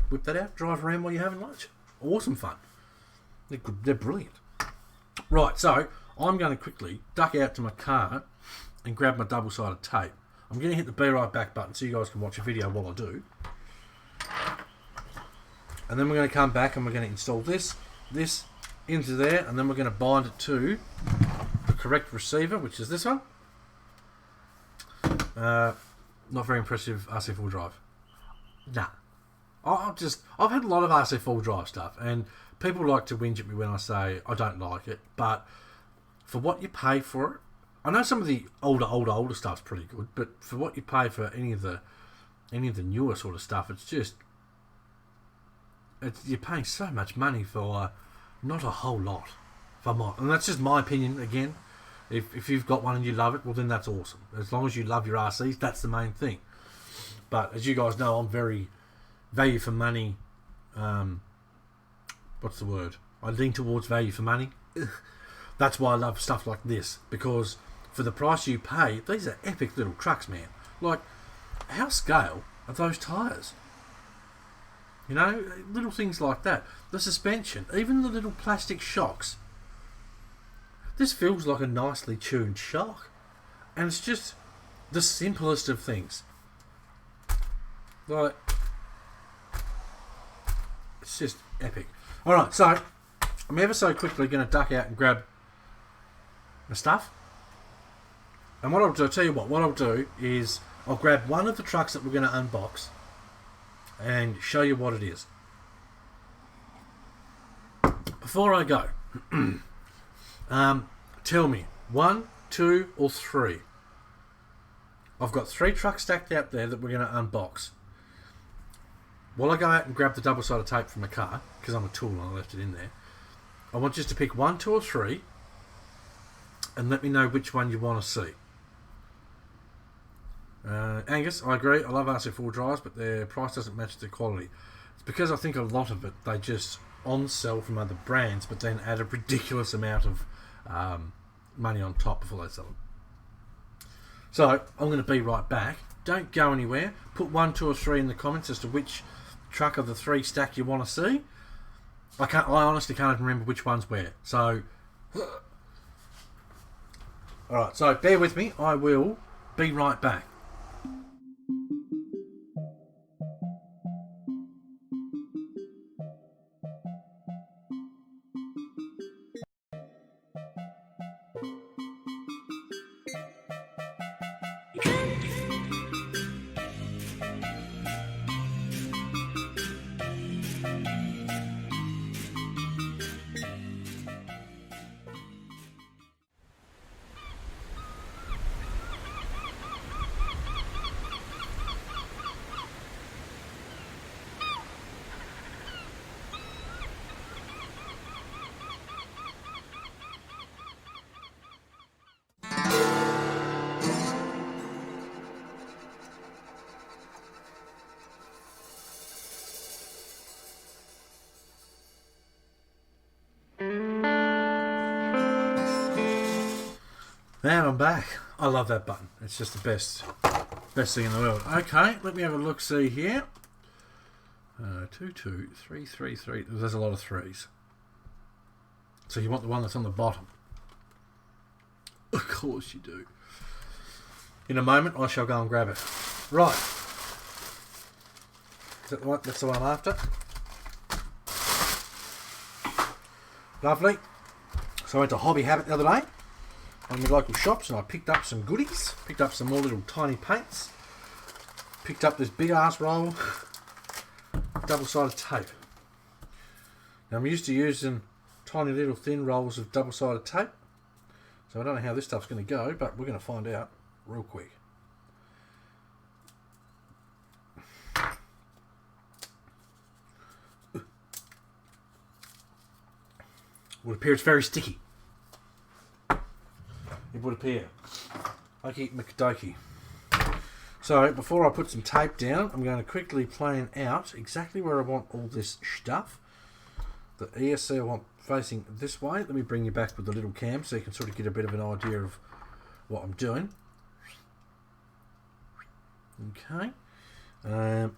whip that out, drive around while you're having lunch. Awesome fun. They're brilliant. Right, so I'm going to quickly duck out to my car and grab my double-sided tape. I'm going to hit the be right back button so you guys can watch a video while I do. And then we're going to come back and we're going to install this into there, and then we're going to bind it to the correct receiver, which is this one. Not very impressive RC4 drive. Nah. I've had a lot of RC4 drive stuff, and people like to whinge at me when I say I don't like it, but for what you pay for it, I know some of the older stuff's pretty good, but for what you pay for any of the newer sort of stuff, you're paying so much money for not a whole lot. And that's just my opinion again. If you've got one and you love it, well then that's awesome. As long as you love your RCs, that's the main thing. But as you guys know, I'm very value for money. What's the word? I lean towards value for money. That's why I love stuff like this, because for the price you pay, these are epic little trucks, man. Like, how scale are those tyres? You know, little things like that. The suspension, even the little plastic shocks. This feels like a nicely tuned shock. And it's just the simplest of things. Like, it's just epic. Alright, so I'm ever so quickly going to duck out and grab the stuff. And what I'll do, I'll tell you what I'll do is I'll grab one of the trucks that we're going to unbox and show you what it is. Before I go, tell me, 1, 2, or 3. I've got 3 trucks stacked out there that we're going to unbox. While I go out and grab the double-sided tape from the car, because I'm a tool and I left it in there, I want you to pick 1, 2, or 3 and let me know which one you want to see. Angus, I agree, I love RC4 drives, but their price doesn't match their quality. It's because I think a lot of it they just on-sell from other brands, but then add a ridiculous amount of money on top before they sell them. So, I'm going to be right back. Don't go anywhere. Put 1, 2, or 3 in the comments as to which truck of the 3 stack you want to see. I honestly can't even remember which one's where. So, alright, so bear with me. I will be right back. And I'm back. I love that button. It's just the best thing in the world. Okay, let me have a look. See here. 2, 2, 3, 3, 3. There's a lot of 3s. So you want the one that's on the bottom? Of course you do. In a moment, I shall go and grab it. Right. Is that the one? That's the one I'm after. Lovely. So I went to Hobby Habit the other day on the local shops, and I picked up some goodies, picked up some more little tiny paints, picked up this big ass roll, double-sided tape. Now I'm used to using tiny little thin rolls of double-sided tape, so I don't know how this stuff's going to go, but we're going to find out real quick. Would appear it's very sticky. It would appear. Okie McDokey. So, before I put some tape down, I'm going to quickly plan out exactly where I want all this stuff. The ESC I want facing this way. Let me bring you back with the little cam so you can sort of get a bit of an idea of what I'm doing. Okay. I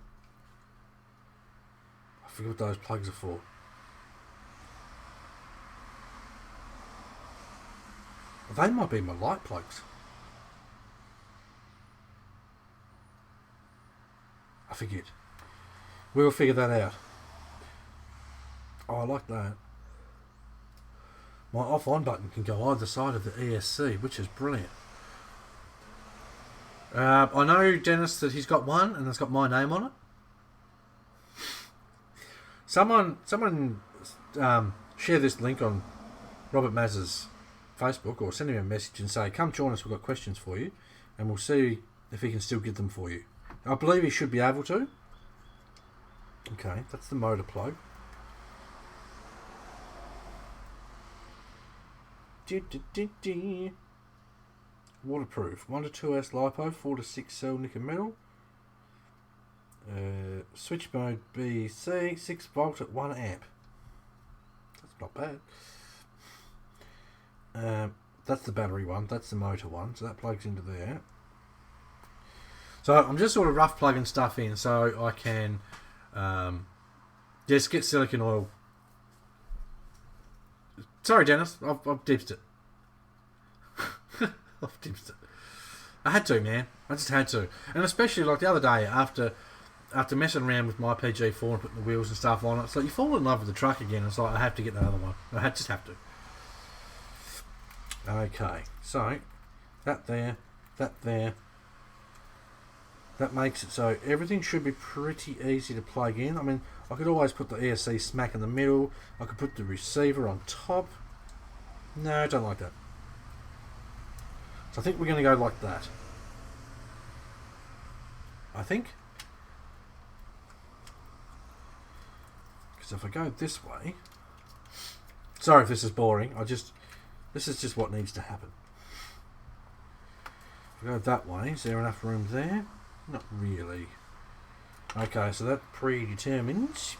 forget what those plugs are for. They might be my light plugs. I forget. We'll figure that out. Oh, I like that. My off-on button can go either side of the ESC, which is brilliant. I know, Dennis, that he's got one and it's got my name on it. Someone share this link on Robert Maz's Facebook or send him a message and say, come join us, we've got questions for you, and we'll see if he can still get them for you. I believe he should be able to. Okay, that's the motor plug. Waterproof. 1 to 2S LiPo, 4 to 6 cell nickel metal. Switch mode BC, 6 volt at 1 amp. That's not bad. That's the battery one, that's the motor one, so that plugs into there. So I'm just sort of rough plugging stuff in so I can just get silicone oil. Sorry, Dennis, I've dipsed it. I've dipsed it. I had to, man. I just had to. And especially like the other day after messing around with my PG4 and putting the wheels and stuff on it, it's like you fall in love with the truck again. It's like I have to get another one. I just have to. Okay, so that there, that there. That makes it so everything should be pretty easy to plug in. I mean, I could always put the ESC smack in the middle. I could put the receiver on top. No, I don't like that. So I think we're going to go like that. I think. Because if I go this way... Sorry if this is boring. This is just what needs to happen. If I go that way, is there enough room there? Not really. Okay, so that predetermines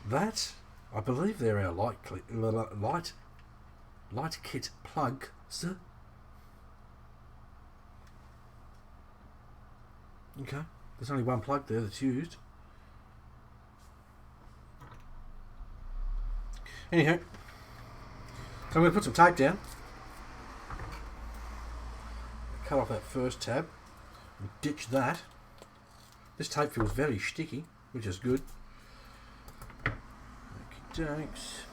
that. I believe they're our light kit plugs. Okay, there's only one plug there that's used. Anyhow, so I'm going to put some tape down. Cut off that first tab. And ditch that. This tape feels very sticky, which is good. Okey-dokes.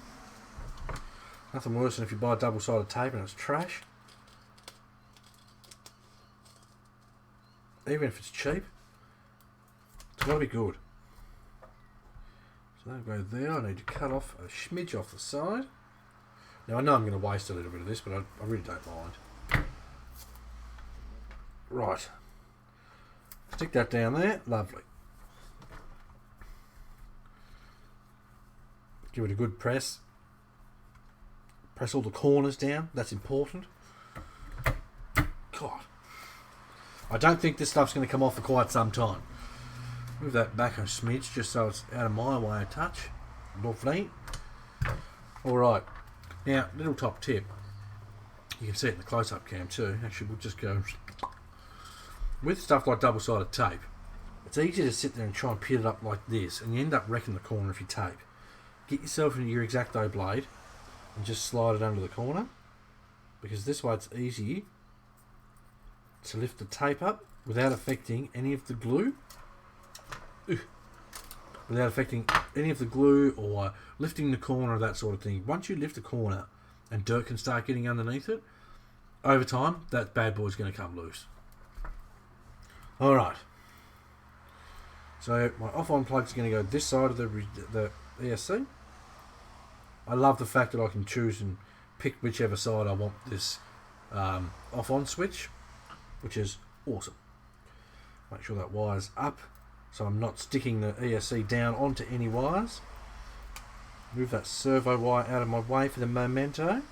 Nothing worse than if you buy double-sided tape and it's trash. Even if it's cheap, it's got to be good. So that'll go there. I need to cut off a smidge off the side. Now I know I'm going to waste a little bit of this, but I really don't mind. Right. Stick that down there. Lovely. Give it a good press. Press all the corners down. That's important. God. I don't think this stuff's going to come off for quite some time. Move that back a smidge just so it's out of my way a touch. Lovely. Alright. Now, little top tip. You can see it in the close-up cam too. Actually, we'll just go... With stuff like double-sided tape, it's easy to sit there and try and pin it up like this, and you end up wrecking the corner if you tape. Get yourself into your X-Acto blade and just slide it under the corner, because this way it's easy to lift the tape up without affecting any of the glue. Without affecting any of the glue or lifting the corner, that sort of thing. Once you lift the corner and dirt can start getting underneath it, over time that bad boy's going to come loose. Alright, so my off-on plug's going to go this side of the ESC. I love the fact that I can choose and pick whichever side I want this off-on switch, which is awesome. Make sure that wire's up so I'm not sticking the ESC down onto any wires. Move that servo wire out of my way for the memento.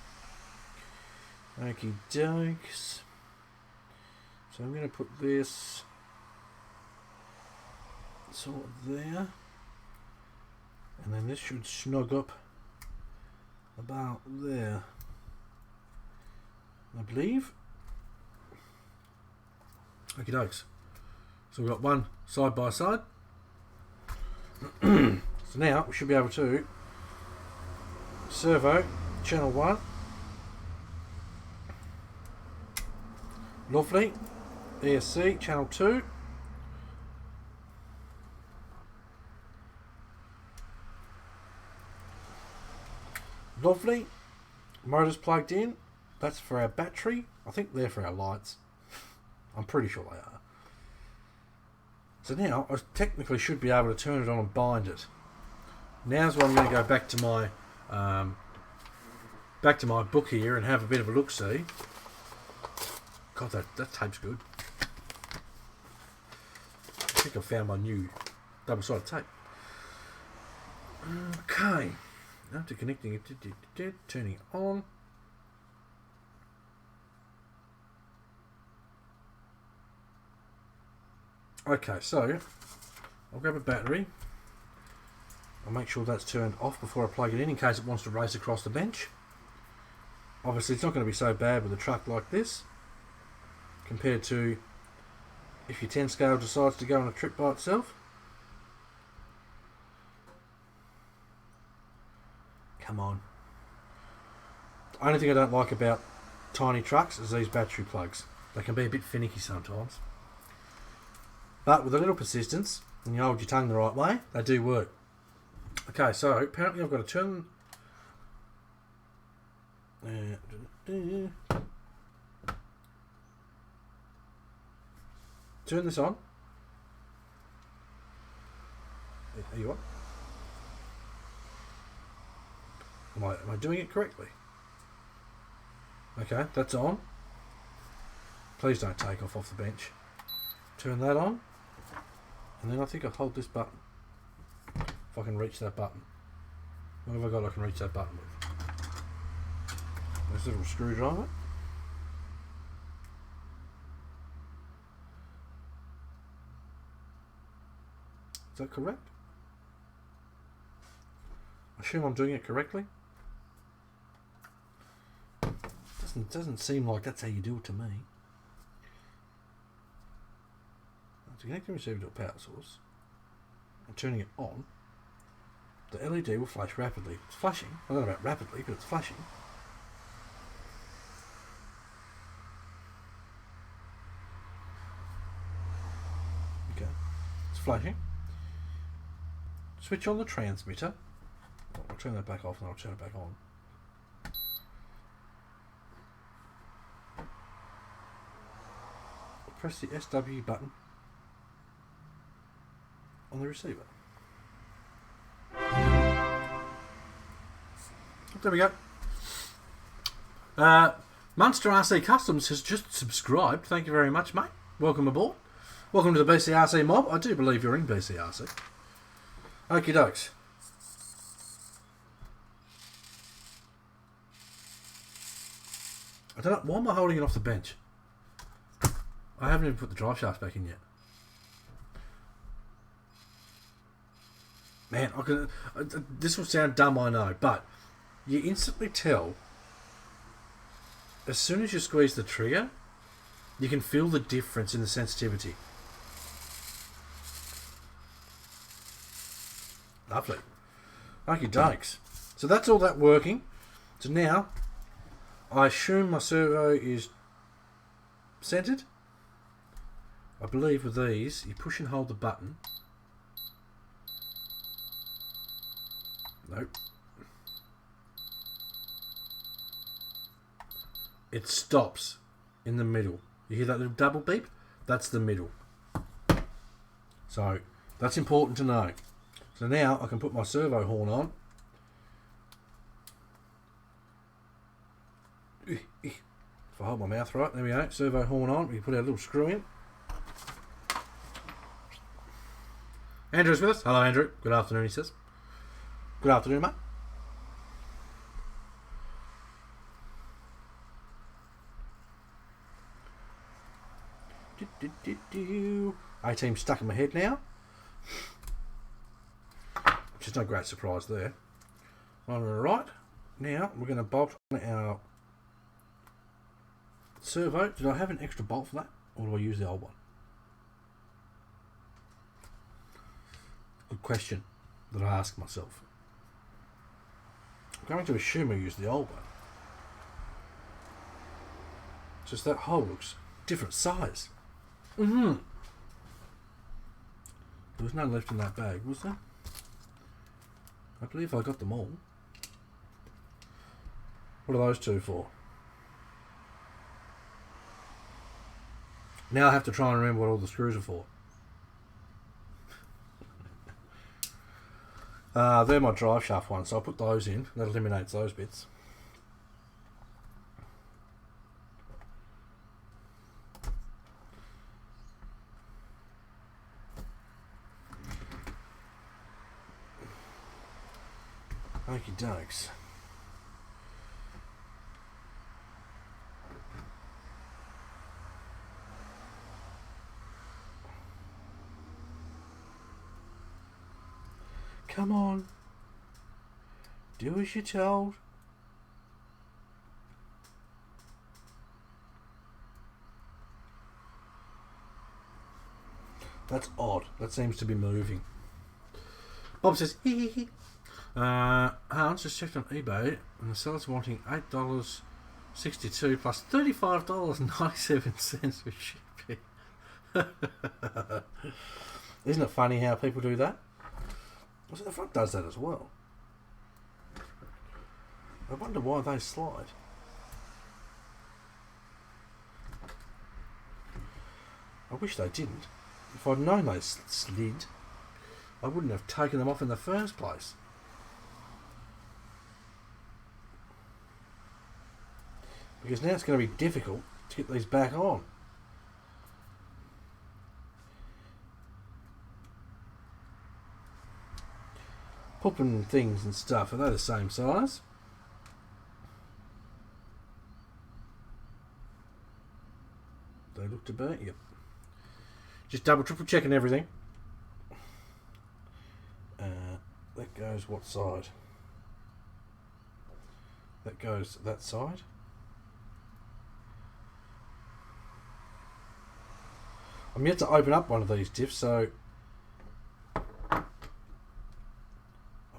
Okie dokes. So I'm going to put this sort of there, and then this should snug up about there, I believe. Okie dokes. So we've got one side by side. So now we should be able to servo channel 1. Lovely. ESC channel 2. Lovely. Motor's plugged in. That's for our battery. I think they're for our lights. I'm pretty sure they are. So now I technically should be able to turn it on and bind it. Now's when I'm going to go back to my book here and have a bit of a look see. God, that tape's good. I think I found my new double-sided tape. Okay. After connecting it, turning it on. Okay, so I'll grab a battery. I'll make sure that's turned off before I plug it in case it wants to race across the bench. Obviously, it's not going to be so bad with a truck like this compared to if your 10 scale decides to go on a trip by itself. Come on. The only thing I don't like about tiny trucks is these battery plugs. They can be a bit finicky sometimes. But with a little persistence, and you hold your tongue the right way, they do work. Okay, so apparently I've got to turn this on. Are you on? Am I doing it correctly? Okay, that's on. Please don't take off the bench. Turn that on. And then I think I'll hold this button. If I can reach that button. What have I got I can reach that button with? This little screwdriver. Is that correct? I assume I'm doing it correctly. Doesn't seem like that's how you do it to me. To connect the receiver to a power source and turning it on, the LED will flash rapidly. It's flashing. I don't know about rapidly, but it's flashing. Okay, it's flashing. Switch on the transmitter. I'll turn that back off and I'll turn it back on. Press the SW button on the receiver. There we go. Munster RC Customs has just subscribed. Thank you very much, mate. Welcome aboard. Welcome to the BCRC mob. I do believe you're in BCRC. Okie dokes. I don't know. Why am I holding it off the bench? I haven't even put the drive shaft back in yet. Man, this will sound dumb, I know, but you instantly tell as soon as you squeeze the trigger, you can feel the difference in the sensitivity. Lovely. Okie dokes. So that's all that working. So now, I assume my servo is centered. I believe with these, you push and hold the button. Nope. It stops in the middle. You hear that little double beep? That's the middle. So, that's important to know. So now I can put my servo horn on. If I hold my mouth right, there we go. Servo horn on. We put our little screw in. Andrew's with us. Hello, Andrew. Good afternoon, he says. Good afternoon, mate. A-team stuck in my head now. Which is no great surprise there. On the right. Now, we're going to bolt on our servo. Did I have an extra bolt for that? Or do I use the old one? Good question that I ask myself. I'm going to assume I used the old one. Just that hole looks different size. There was none left in that bag, was there? I believe I got them all. What are those two for? Now I have to try and remember what all the screws are for. They're my drive shaft ones, so I'll put those in. That eliminates those bits. Okie dokes. Come on. Do as you're told. That's odd. That seems to be moving. Bob says, hee hee hee. Hans just checked on eBay and the seller's wanting $8.62 plus $35.97 for shipping. Isn't it funny how people do that? So the front does that as well. I wonder why they slide. I wish they didn't. If I'd known they slid, I wouldn't have taken them off in the first place. Because now it's going to be difficult to get these back on. Popping things and stuff, are they the same size? They look to be, yep. Just double, triple checking everything. That goes what side? That goes that side. I'm yet to open up one of these diffs, so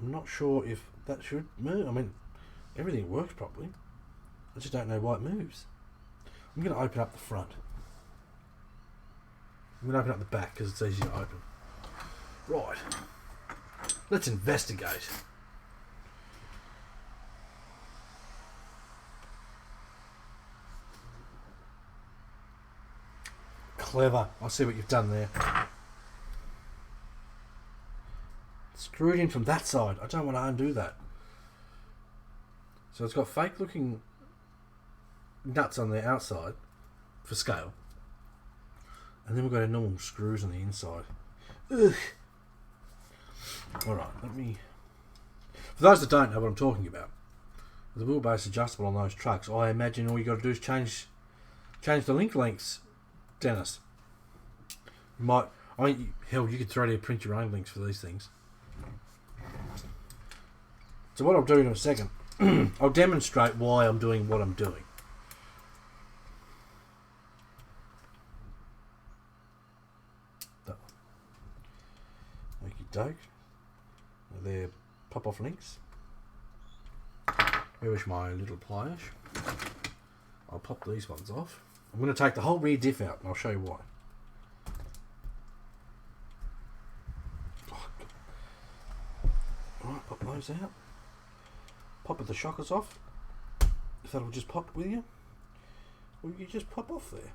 I'm not sure if that should move. I mean, everything works properly. I just don't know why it moves. I'm going to open up the front. I'm going to open up the back because it's easy to open. Right. Let's investigate. Clever. I see what you've done there. Screwed in from that side. I don't want to undo that. So it's got fake looking nuts on the outside for scale. And then we've got our normal screws on the inside. Ugh. Alright, let me... For those that don't know what I'm talking about, the wheelbase adjustable on those trucks, I imagine all you got to do is change the link lengths, Dennis. You might... I mean, hell, you could 3D print your own links for these things. So what I'll do in a second, I'll demonstrate why I'm doing what I'm doing. Okie doke. They're pop-off links. Where is my little pliers? I'll pop these ones off. I'm going to take the whole rear diff out and I'll show you why. Alright, pop those out. Pop the shockers off. If that'll just pop with you. Or you just pop off there.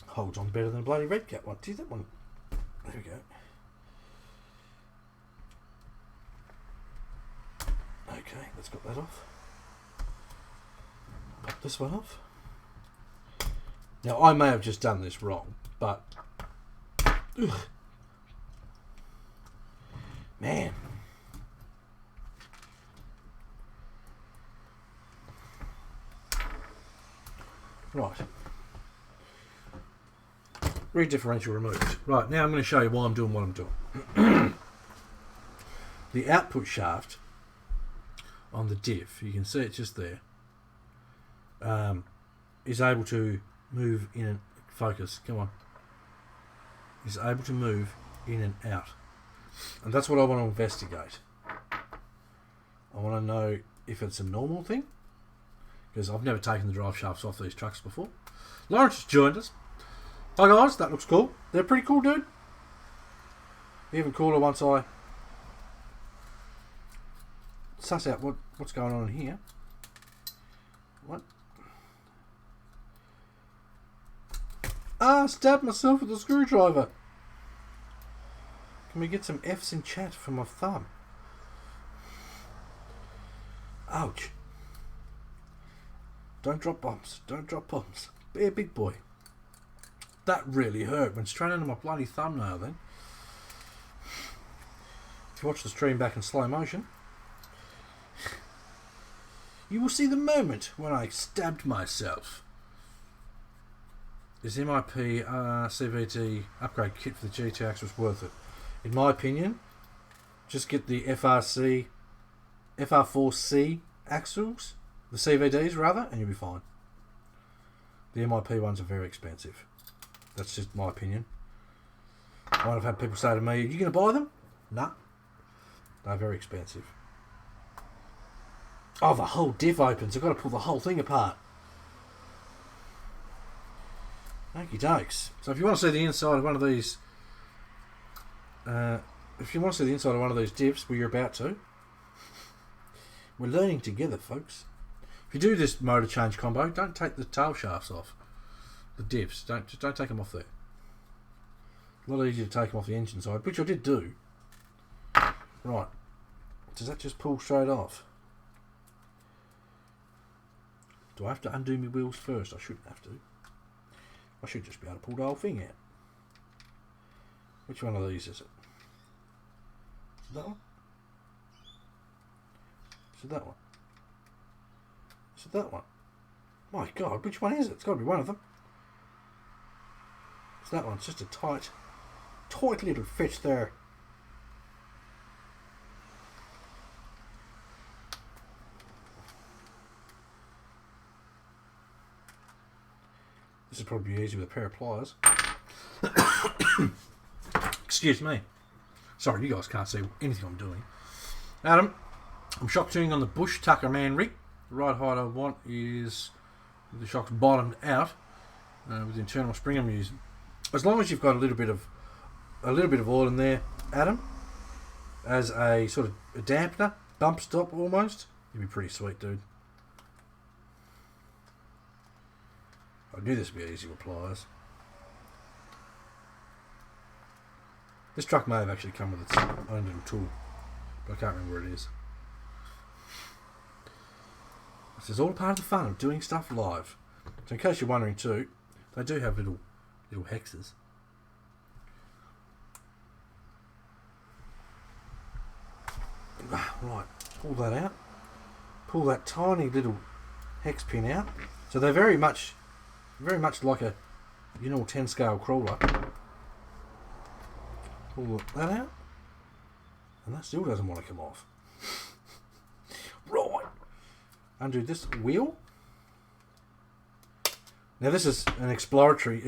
Holds on better than a bloody red cap one. See that one? There we go. Okay, let's get that off. Pop this one off. Now I may have just done this wrong, but ugh. Man. Right. Rear differential removed. Right, now I'm going to show you why I'm doing what I'm doing. The output shaft on the diff, you can see it's just there, is able to move in and focus. Come on. Is able to move in and out. And that's what I want to investigate. I want to know if it's a normal thing, because I've never taken the drive shafts off these trucks before. Lawrence has joined us. Hi guys, that looks cool. They're pretty cool, dude. Even cooler once I suss out what's going on in here. What? Ah, stabbed myself with a screwdriver. Can we get some F's in chat for my thumb? Ouch. Don't drop bombs. Don't drop bombs. Be a big boy. That really hurt. Went straight into my bloody thumbnail then. If you watch the stream back in slow motion, you will see the moment when I stabbed myself. Is MIP CVT upgrade kit for the GTX was worth it? In my opinion, just get the FR4C axles, the CVDs rather, and you'll be fine. The MIP ones are very expensive. That's just my opinion. I've had people say to me, "Are you going to buy them?" Nah. They're very expensive. Oh, the whole diff opens. I've got to pull the whole thing apart. Okie dokes. So if you want to see the inside of one of these, diffs, well, you're about to. We're learning together, folks. If you do this motor change combo, don't take the tail shafts off. The diffs. Don't take them off there. A lot easier to take them off the engine side, which I did do. Right. Does that just pull straight off? Do I have to undo my wheels first? I shouldn't have to. I should just be able to pull the whole thing out. Which one of these is it? Is it that one? Is it that one? Is it that one? My God, which one is it? It's got to be one of them. It's that one. It's just a tight little fit there. This would probably be easy with a pair of pliers. Excuse me. Sorry, you guys can't see anything I'm doing. Adam, I'm shock tuning on the Bush Tucker Man rig. The right height I want is the shock's bottomed out with the internal spring I'm using. As long as you've got a little bit of oil in there, Adam, as a sort of a dampener, bump stop almost, you'd be pretty sweet, dude. I knew this would be easy with pliers. This truck may have actually come with its own little tool, but I can't remember where it is. This is all part of the fun of doing stuff live. So in case you're wondering too, they do have little hexes. Right, pull that out. Pull that tiny little hex pin out. So they're very much like a 10 scale crawler. Pull that out, and that still doesn't want to come off. Right, undo this wheel. Now this is an exploratory,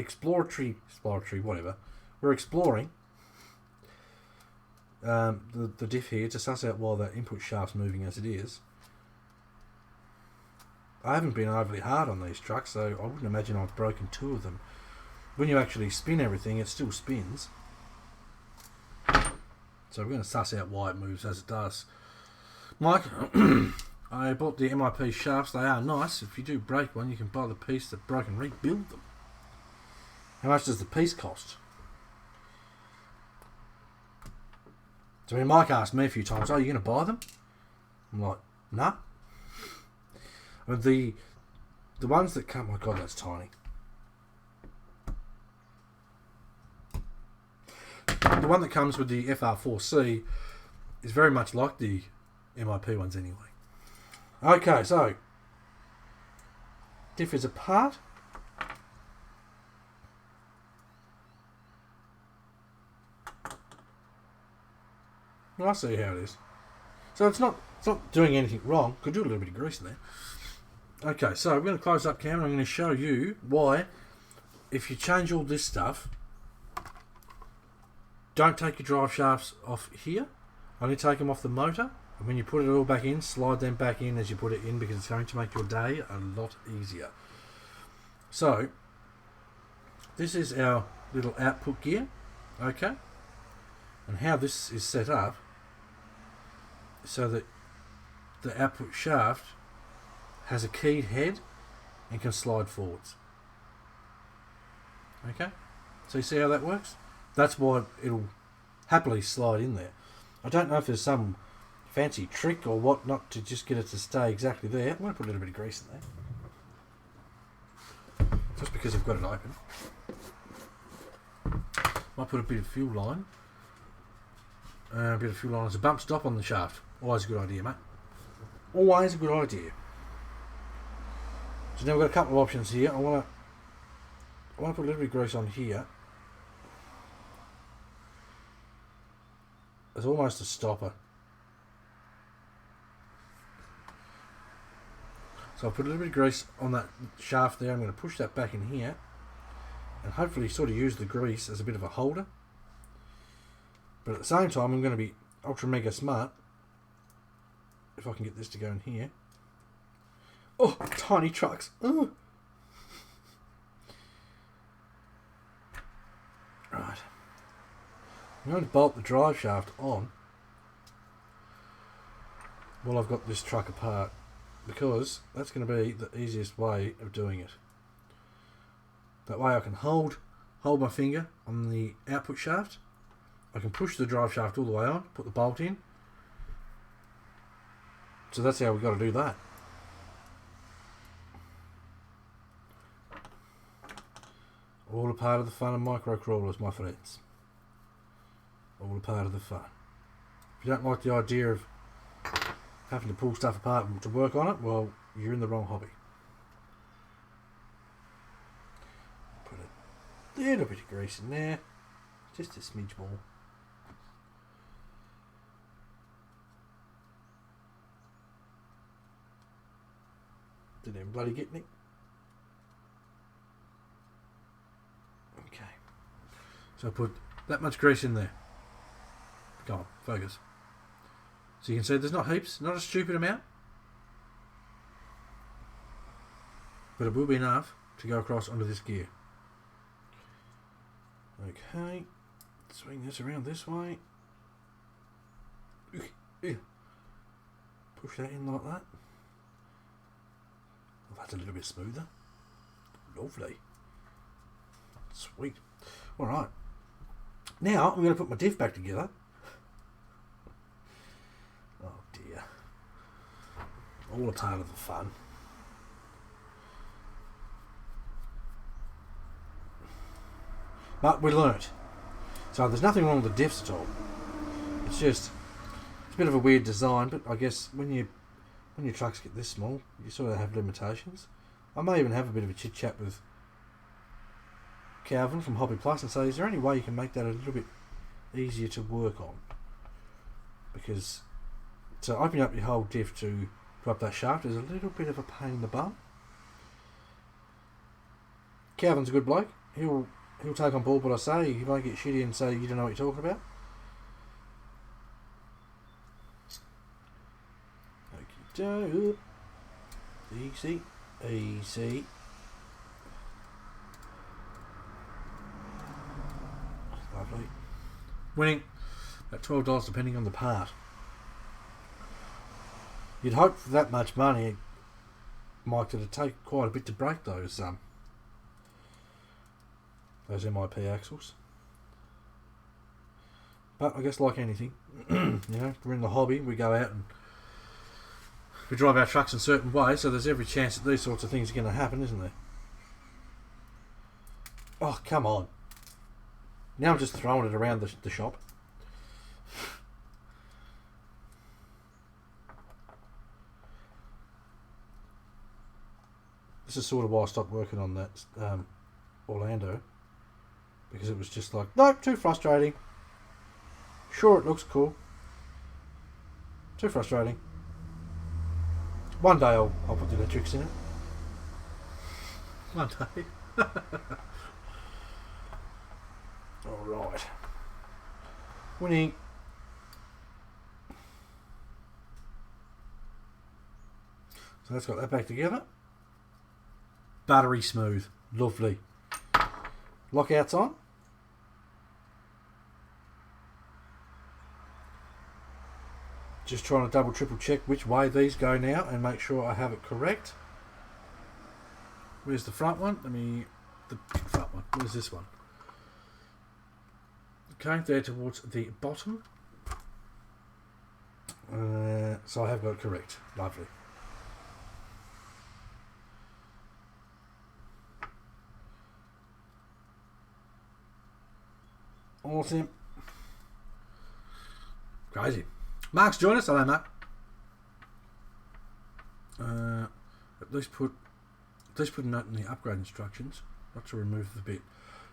whatever. We're exploring the diff here to suss out why that input shaft's moving as it is. I haven't been overly hard on these trucks, so I wouldn't imagine I've broken two of them. When you actually spin everything, it still spins. So we're going to suss out why it moves as it does. Mike, I bought the MIP shafts. They are nice. If you do break one, you can buy the piece that broke and rebuild them. How much does the piece cost? So Mike asked me a few times, "Are you going to buy them?" I'm like, nah. The ones that come, my God, that's tiny. The one that comes with the FR4C is very much like the MIP ones anyway. Okay, so diff is apart. I see how it is. So it's not doing anything wrong. Could do a little bit of grease in there. Okay, so we're going to close up camera. I'm going to show you why, if you change all this stuff, don't take your drive shafts off here. Only take them off the motor. And when you put it all back in, slide them back in as you put it in, because it's going to make your day a lot easier. So, this is our little output gear. Okay. And how this is set up, so that the output shaft has a keyed head and can slide forwards. Okay, so you see how that works? That's why it'll happily slide in there. I don't know if there's some fancy trick or what not to just get it to stay exactly there. I'm going to put a little bit of grease in there. Just because I've got it open. Might put a bit of fuel line. A bit of fuel line as a bump stop on the shaft. Always a good idea, mate. Always a good idea. So now we've got a couple of options here. I want to put a little bit of grease on here. It's almost a stopper. So I'll put a little bit of grease on that shaft there. I'm going to push that back in here and hopefully sort of use the grease as a bit of a holder. But at the same time, I'm going to be ultra mega smart if I can get this to go in here. Oh, tiny trucks. Ooh. Right. I'm going to bolt the drive shaft on while I've got this truck apart, because that's going to be the easiest way of doing it. That way I can hold my finger on the output shaft. I can push the drive shaft all the way on, put the bolt in. So that's how we've got to do that. All a part of the fun of micro crawlers, my friends. All a part of the fun. If you don't like the idea of having to pull stuff apart to work on it, well, you're in the wrong hobby. Put a little bit of grease in there, just a smidge more. Didn't even bloody get me. Okay, so I put that much grease in there. Go on, focus. So you can see there's not heaps, not a stupid amount, but it will be enough to go across onto this gear. Okay, swing this around this way. Push that in like that. Oh, that's a little bit smoother. Lovely. Sweet. Alright. Now I'm going to put my diff back together. Oh dear. All a part of the fun. But we learnt. So there's nothing wrong with the diffs at all. It's just, it's a bit of a weird design, but I guess when your trucks get this small, you sort of have limitations. I may even have a bit of a chit chat with Calvin from Hobby Plus and say, is there any way you can make that a little bit easier to work on? Because to open up your whole diff to up that shaft is a little bit of a pain in the bum. Calvin's a good bloke. He'll take on board what I say. He won't get shitty and say you don't know what you're talking about. Okie doke. Easy, easy. Lovely. Winning at $12 depending on the part. You'd hope for that much money, Mike, that it'd take quite a bit to break those MIP axles. But I guess like anything, you know, we're in the hobby, we go out and we drive our trucks in certain ways, so there's every chance that these sorts of things are going to happen, isn't there? Oh, come on. Now I'm just throwing it around the shop. This is sort of why I stopped working on that Orlando, because it was just like, nope, too frustrating. Sure, it looks cool. Too frustrating. One day I'll put the electrics in it. One day. Alright. Winning. So let's got that back together. Buttery smooth. Lovely. Lockouts on. Just trying to double triple check which way these go now and make sure I have it correct. Where's the front one? The front one. Where's this one? Okay, there towards the bottom. So I have got it correct. Lovely. Awesome. Crazy. Mark's joined us. Hello, Mark. At least put a note in the upgrade instructions not to remove the bit.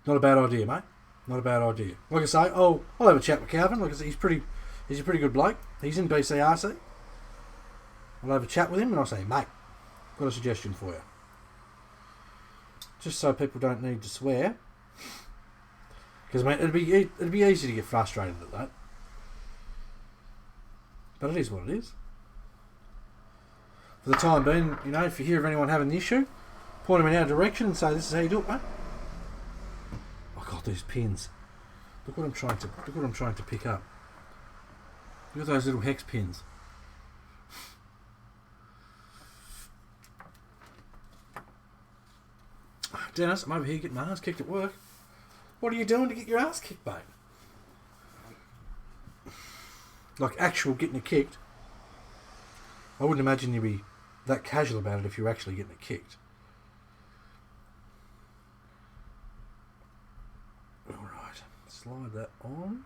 Not a bad idea, mate. Not a bad idea. Like I say, I'll have a chat with Calvin. Like I say, he's a pretty good bloke. He's in BCRC. I'll have a chat with him and I'll say, mate, got a suggestion for you. Just so people don't need to swear. Because, mate, it'd be easy to get frustrated at that. But it is what it is. For the time being, you know, if you hear of anyone having the issue, point them in our direction and say, this is how you do it, mate. Oh God, these pins. Look what I'm trying to pick up. Look at those little hex pins. Dennis, I'm over here getting my ass kicked at work. What are you doing to get your ass kicked, mate? Like actual getting it kicked. I wouldn't imagine you'd be that casual about it if you're actually getting it kicked. Alright, slide that on.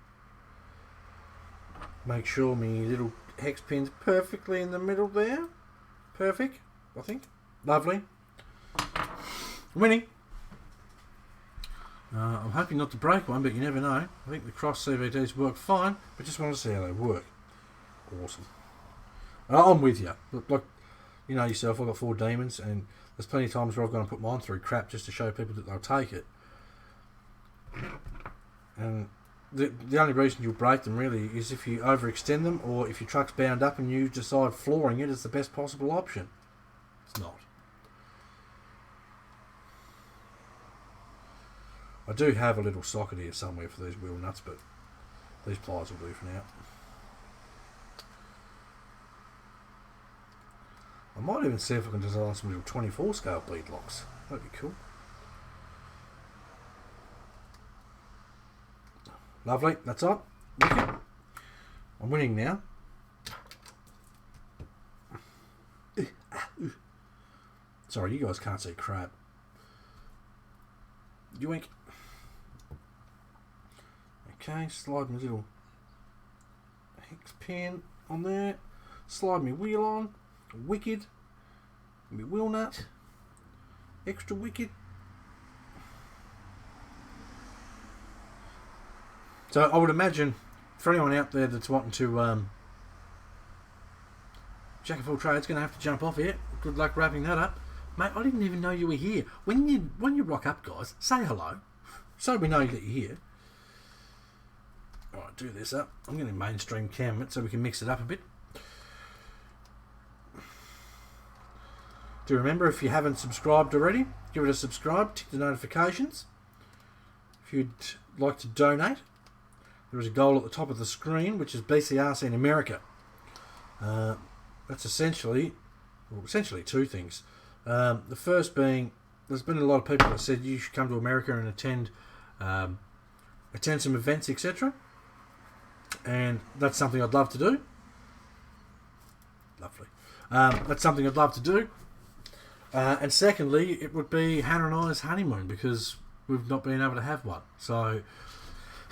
Make sure my little hex pin's perfectly in the middle there. Perfect, I think. Lovely. Winning. I'm hoping not to break one, but you never know. I think the cross CVTs work fine, but just want to see how they work. Awesome. I'm with you. Like, you know yourself, I've got 4 demons, and there's plenty of times where I've gone to put mine through crap just to show people that they'll take it. And the only reason you'll break them really is if you overextend them, or if your truck's bound up and you decide flooring it is the best possible option. It's not. I do have a little socket here somewhere for these wheel nuts, but these pliers will do for now. I might even see if I can design some little 24 scale bead locks. That'd be cool. Lovely, that's up. Wicked. I'm winning now. Sorry, you guys can't see crap. Yoink. Okay, slide my little hex pin on there. Slide my wheel on. Wicked. My wheel nut. Extra wicked. So I would imagine for anyone out there that's wanting to jack of all trades, going to have to jump off here. Good luck wrapping that up. Mate, I didn't even know you were here. When you rock up, guys, say hello. So we know that you're here. Alright, do this up. I'm going to mainstream cam it so we can mix it up a bit. Do remember, if you haven't subscribed already, give it a subscribe, tick the notifications. If you'd like to donate, there is a goal at the top of the screen, which is BCRC in America. That's essentially 2 things. The first being, there's been a lot of people that said you should come to America and attend some events, etc. And that's something I'd love to do. Lovely. That's something I'd love to do. And secondly, it would be Hannah and I's honeymoon, because we've not been able to have one. So,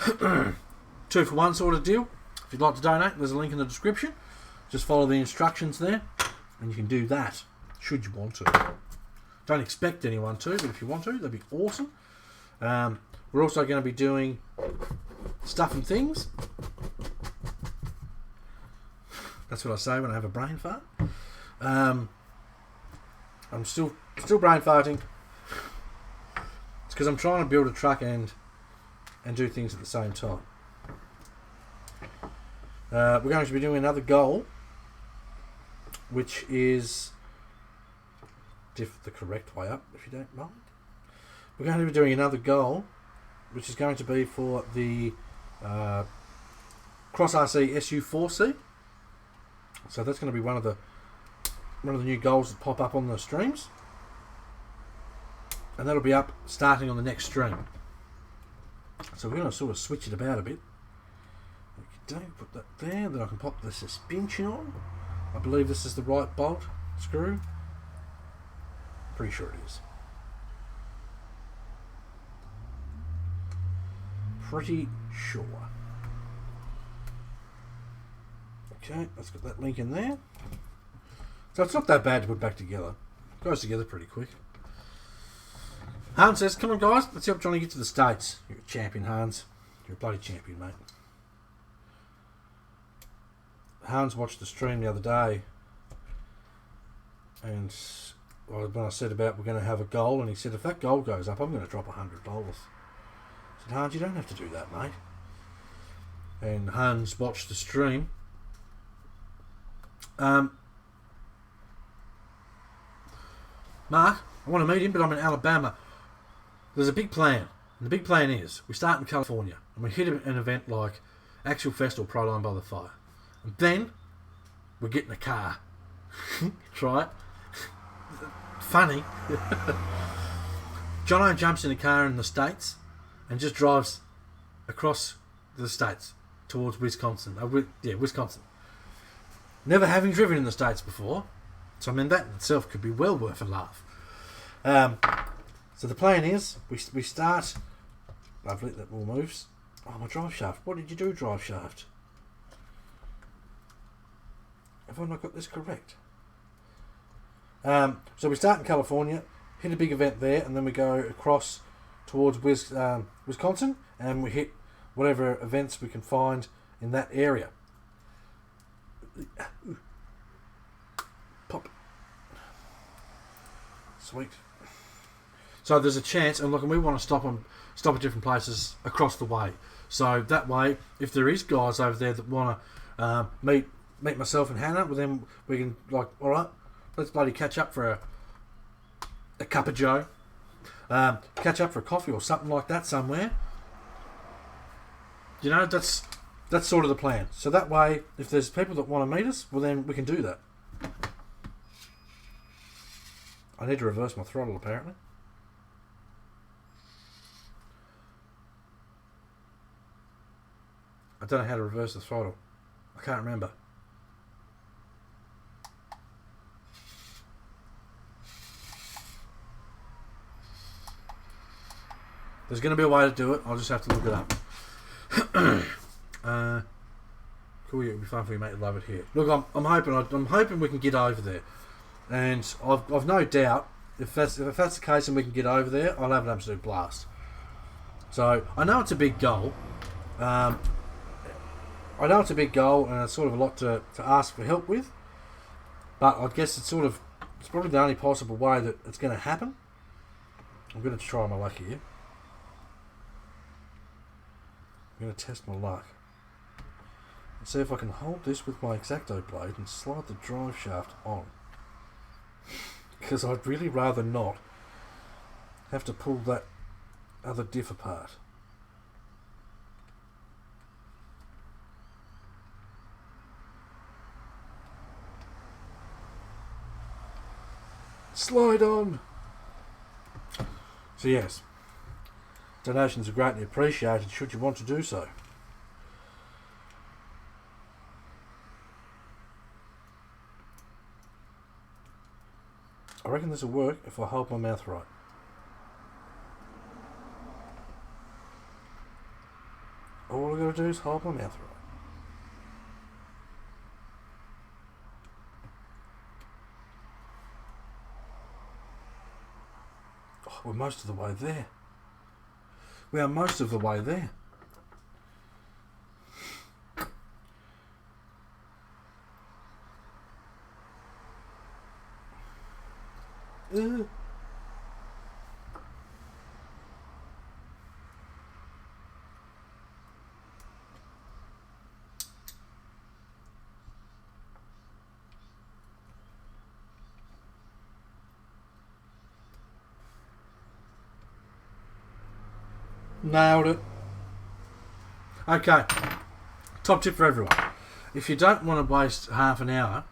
2 for 1 sort of deal. If you'd like to donate, there's a link in the description. Just follow the instructions there, and you can do that, should you want to. Don't expect anyone to, but if you want to, that'd be awesome. We're also going to be doing stuff and things. That's what I say when I have a brain fart. I'm still brain farting. It's because I'm trying to build a truck and do things at the same time. We're going to be doing another goal, which is the correct way up, if you don't mind. We're going to be doing another goal, which is going to be for the Cross RC SU4C. So that's going to be one of the new goals that pop up on the streams, and that'll be up starting on the next stream. So we're going to sort of switch it about a bit. Okay, put that there. Then I can pop the suspension on. I believe this is the right bolt screw. Pretty sure it is. Pretty sure. Okay, let's get that link in there. So it's not that bad to put back together. It goes together pretty quick. Hans says, come on guys, let's help Johnny get to the States. You're a champion, Hans. You're a bloody champion, mate. Hans watched the stream the other day, and when I said about we're going to have a goal, and he said, if that goal goes up, I'm going to drop $100. I said, Hans, you don't have to do that, mate. And Hans watched the stream. Mark, I want to meet him, but I'm in Alabama. There's a big plan. And the big plan is we start in California and we hit an event like Actual Fest or Proline by the Fire. And then we get in a car. Right? Funny. Jono jumps in a car in the States and just drives across the States towards Wisconsin. Wisconsin. Never having driven in the States before. So, I mean, that in itself could be well worth a laugh. So the plan is, we start... Lovely, that all moves. Oh, my drive shaft. What did you do, drive shaft? Have I not got this correct? So we start in California, hit a big event there, and then we go across towards Wisconsin, and we hit whatever events we can find in that area. Pop. Sweet. So there's a chance, and look, and we want to stop at different places across the way. So that way, if there is guys over there that want to meet myself and Hannah, well then we can, like, all right, let's bloody catch up for a cup of joe, catch up for a coffee or something like that somewhere. You know, that's sort of the plan. So that way, if there's people that want to meet us, well then we can do that. I need to reverse my throttle apparently. I don't know how to reverse the throttle. I can't remember. There's going to be a way to do it. I'll just have to look it up. Cool. It'll be fun for you, mate. Love it here. Look, I'm hoping we can get over there, and I've no doubt if that's the case and we can get over there, I'll have an absolute blast. So I know it's a big goal. I know it's a big goal and it's sort of a lot to ask for help with, but I guess it's probably the only possible way that it's going to happen. I'm going to try my luck here. I'm going to test my luck and see if I can hold this with my X-Acto blade and slide the drive shaft on, because I'd really rather not have to pull that other diff apart. Slide on. So yes, donations are greatly appreciated should you want to do so. I reckon this will work if I hold my mouth right. All I gotta do is hold my mouth right. Oh, we're most of the way there. We are most of the way there. Nailed it. Okay. Top tip for everyone. if you don't want to waste half an hour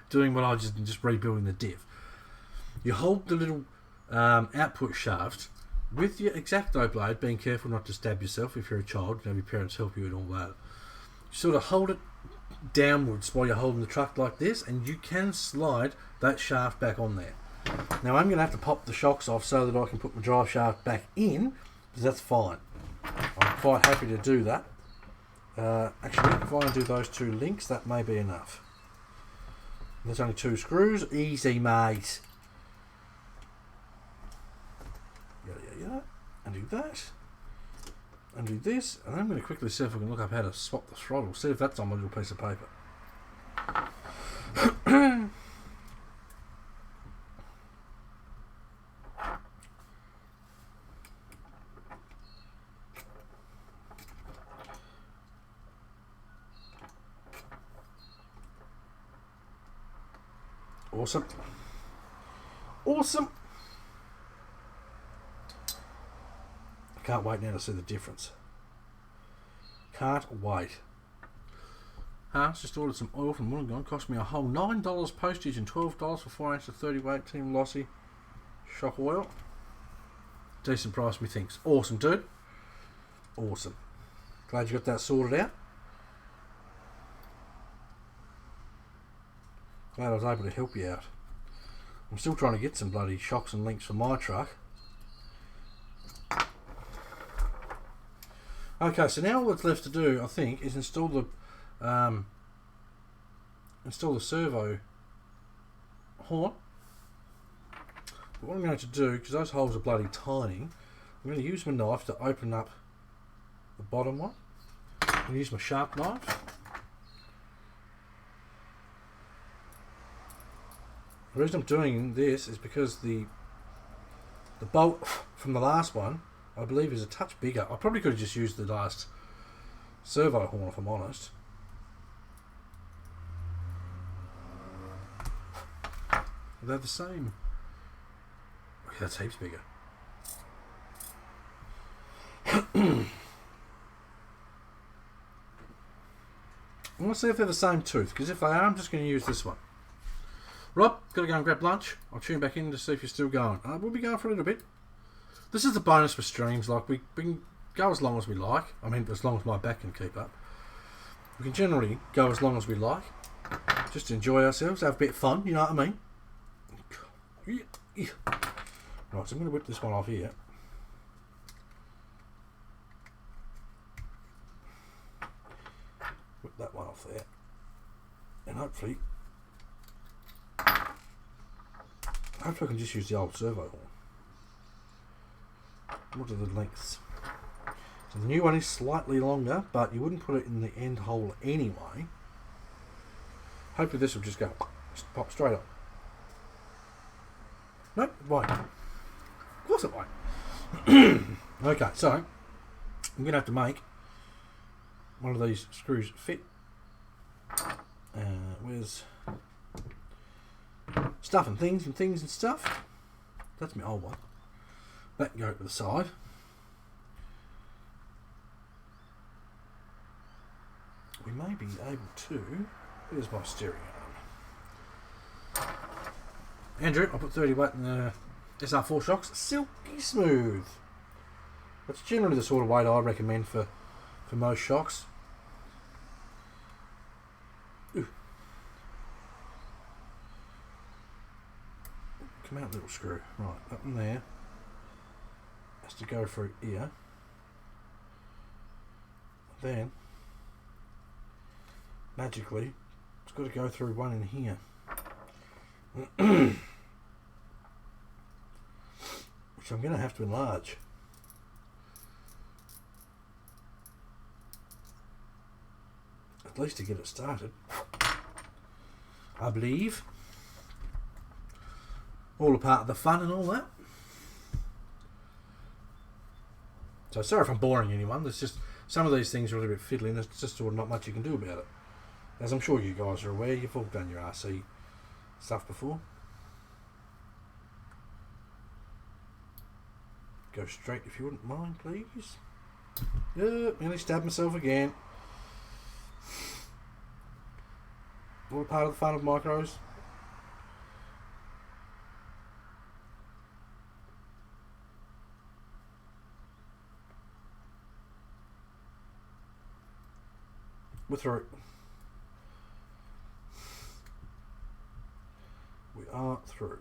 doing what I just rebuilding the diff, you hold the little output shaft with your X-Acto blade, being careful not to stab yourself if you're a child, have your parents help you and all that. You sort of hold it downwards while you're holding the truck like this, and you can slide that shaft back on there. Now I'm going to have to pop the shocks off so that I can put my drive shaft back in, because that's fine. I'm quite happy to do that. Actually, if I undo those 2 links, that may be enough. There's only 2 screws. Easy, mate. Yeah. Undo that. Undo this. And I'm going to quickly see if I can look up how to swap the throttle. See if that's on my little piece of paper. Awesome. I can't wait now to see the difference. Can't wait. Just ordered some oil from Wollongong. Cost me a whole $9 postage and $12 for 4 ounces of 30 weight Team Lossy shock oil. Decent price, methinks. Awesome, dude. Awesome. Glad you got that sorted out. Glad I was able to help you out. I'm still trying to get some bloody shocks and links for my truck. Okay, so now all that's left to do, I think, is install the servo horn. But what I'm going to do, because those holes are bloody tiny, I'm going to use my knife to open up the bottom one. I'm going to use my sharp knife. The reason I'm doing this is because the bolt from the last one, I believe, is a touch bigger. I probably could have just used the last servo horn, if I'm honest. They're the same. Okay, that's heaps bigger. I want to see if they're the same tooth, because if they are, I'm just going to use this one. Rob, got to go and grab lunch. I'll tune back in to see if you're still going. We'll be going for a little bit. This is the bonus for streams. Like, we can go as long as we like. I mean, as long as my back can keep up. We can generally go as long as we like. Just enjoy ourselves, have a bit of fun, you know what I mean? Right, so I'm going to whip this one off here. Whip that one off there. And hopefully I can just use the old servo horn. What are the lengths? So the new one is slightly longer, but you wouldn't put it in the end hole anyway. Hopefully this will just go pop straight on. Nope, it won't. Of course it won't. Okay, so I'm going to have to make one of these screws fit. Where's stuff and things and stuff? That's my old one. That can go to the side. We may be able to. Here's my steering arm. Andrew, I put 30 watt in the SR4 shocks. Silky smooth. That's generally the sort of weight I recommend for most shocks. Ooh. Come out, little screw. Right, up in there. Has to go through here. Then, magically, it's got to go through one in here. Which I'm going to have to enlarge. At least to get it started. I believe. All a part of the fun and all that. So sorry if I'm boring anyone. There's just some of these things are a little bit fiddly and there's just sort of not much you can do about it. As I'm sure you guys are aware, you've all done your RC stuff before. Go straight if you wouldn't mind, please. Yep, nearly stabbed myself again. All part of the fun of micros. We're through. We are through.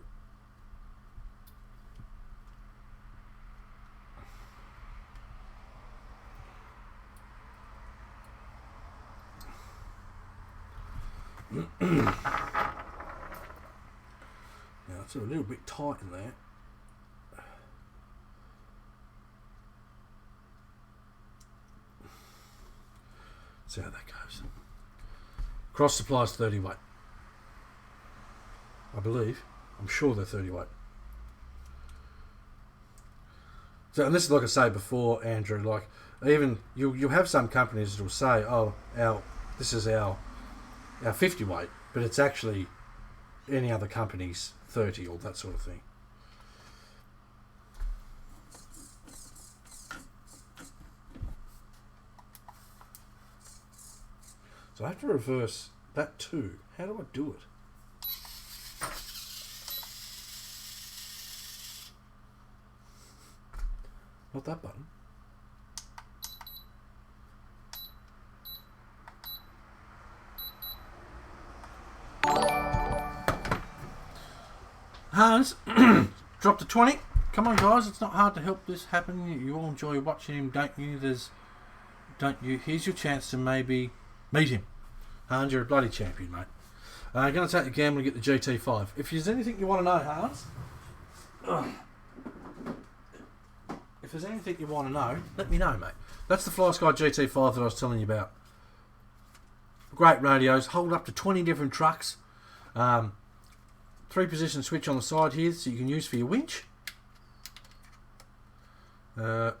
Now it's a little bit tight in there. See how that goes. Cross supplies 30 weight. I believe. I'm sure they're 30 weight. So, and this is like I say before, Andrew, like even you'll have some companies that will say, oh, this is our 50 weight, but it's actually any other company's 30 or that sort of thing. So I have to reverse that too. How do I do it? Not that button. Hans, drop to 20. Come on, guys. It's not hard to help this happen. You all enjoy watching him, don't you? Don't you? Here's your chance to maybe meet him. Hans, you're a bloody champion, mate. I'm going to take the gamble and get the GT5. If there's anything you want to know, Hans, if there's anything you want to know, let me know, mate. That's the Fly Sky GT5 that I was telling you about. Great radios, hold up to 20 different trucks. 3-position switch on the side here, so you can use for your winch. Wait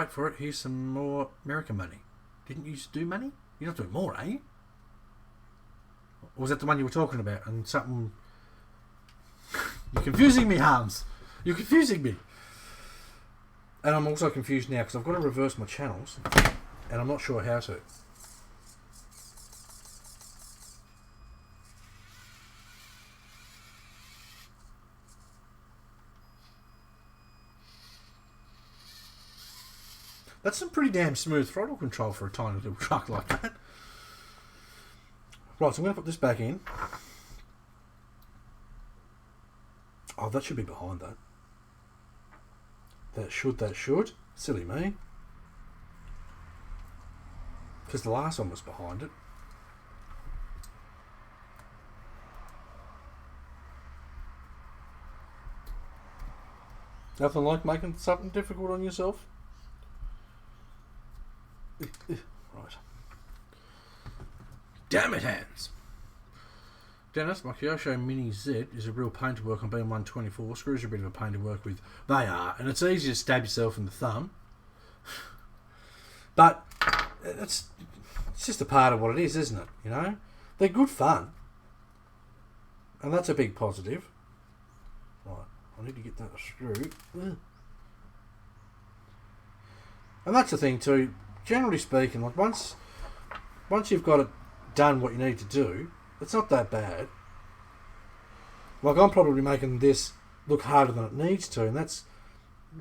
for it. Here's some more American money. Didn't you do money? You're not doing more, are you? Or was that the one you were talking about? And something... You're confusing me, Hans. You're confusing me. And I'm also confused now because I've got to reverse my channels. And I'm not sure how to. That's some pretty damn smooth throttle control for a tiny little truck like that. Right, so I'm going to put this back in. Oh, that should be behind that. That should. Silly me. Because the last one was behind it. Nothing like making something difficult on yourself. Right. Damn it, Hans. Dennis, my Kyosho Mini Z is a real pain to work on being 124. Screws are a bit of a pain to work with. They are, and it's easy to stab yourself in the thumb. But it's just a part of what it is, isn't it? You know? They're good fun. And that's a big positive. Right, I need to get that screw. And that's the thing too. Generally speaking, like once you've got it done what you need to do, it's not that bad. Like I'm probably making this look harder than it needs to, and that's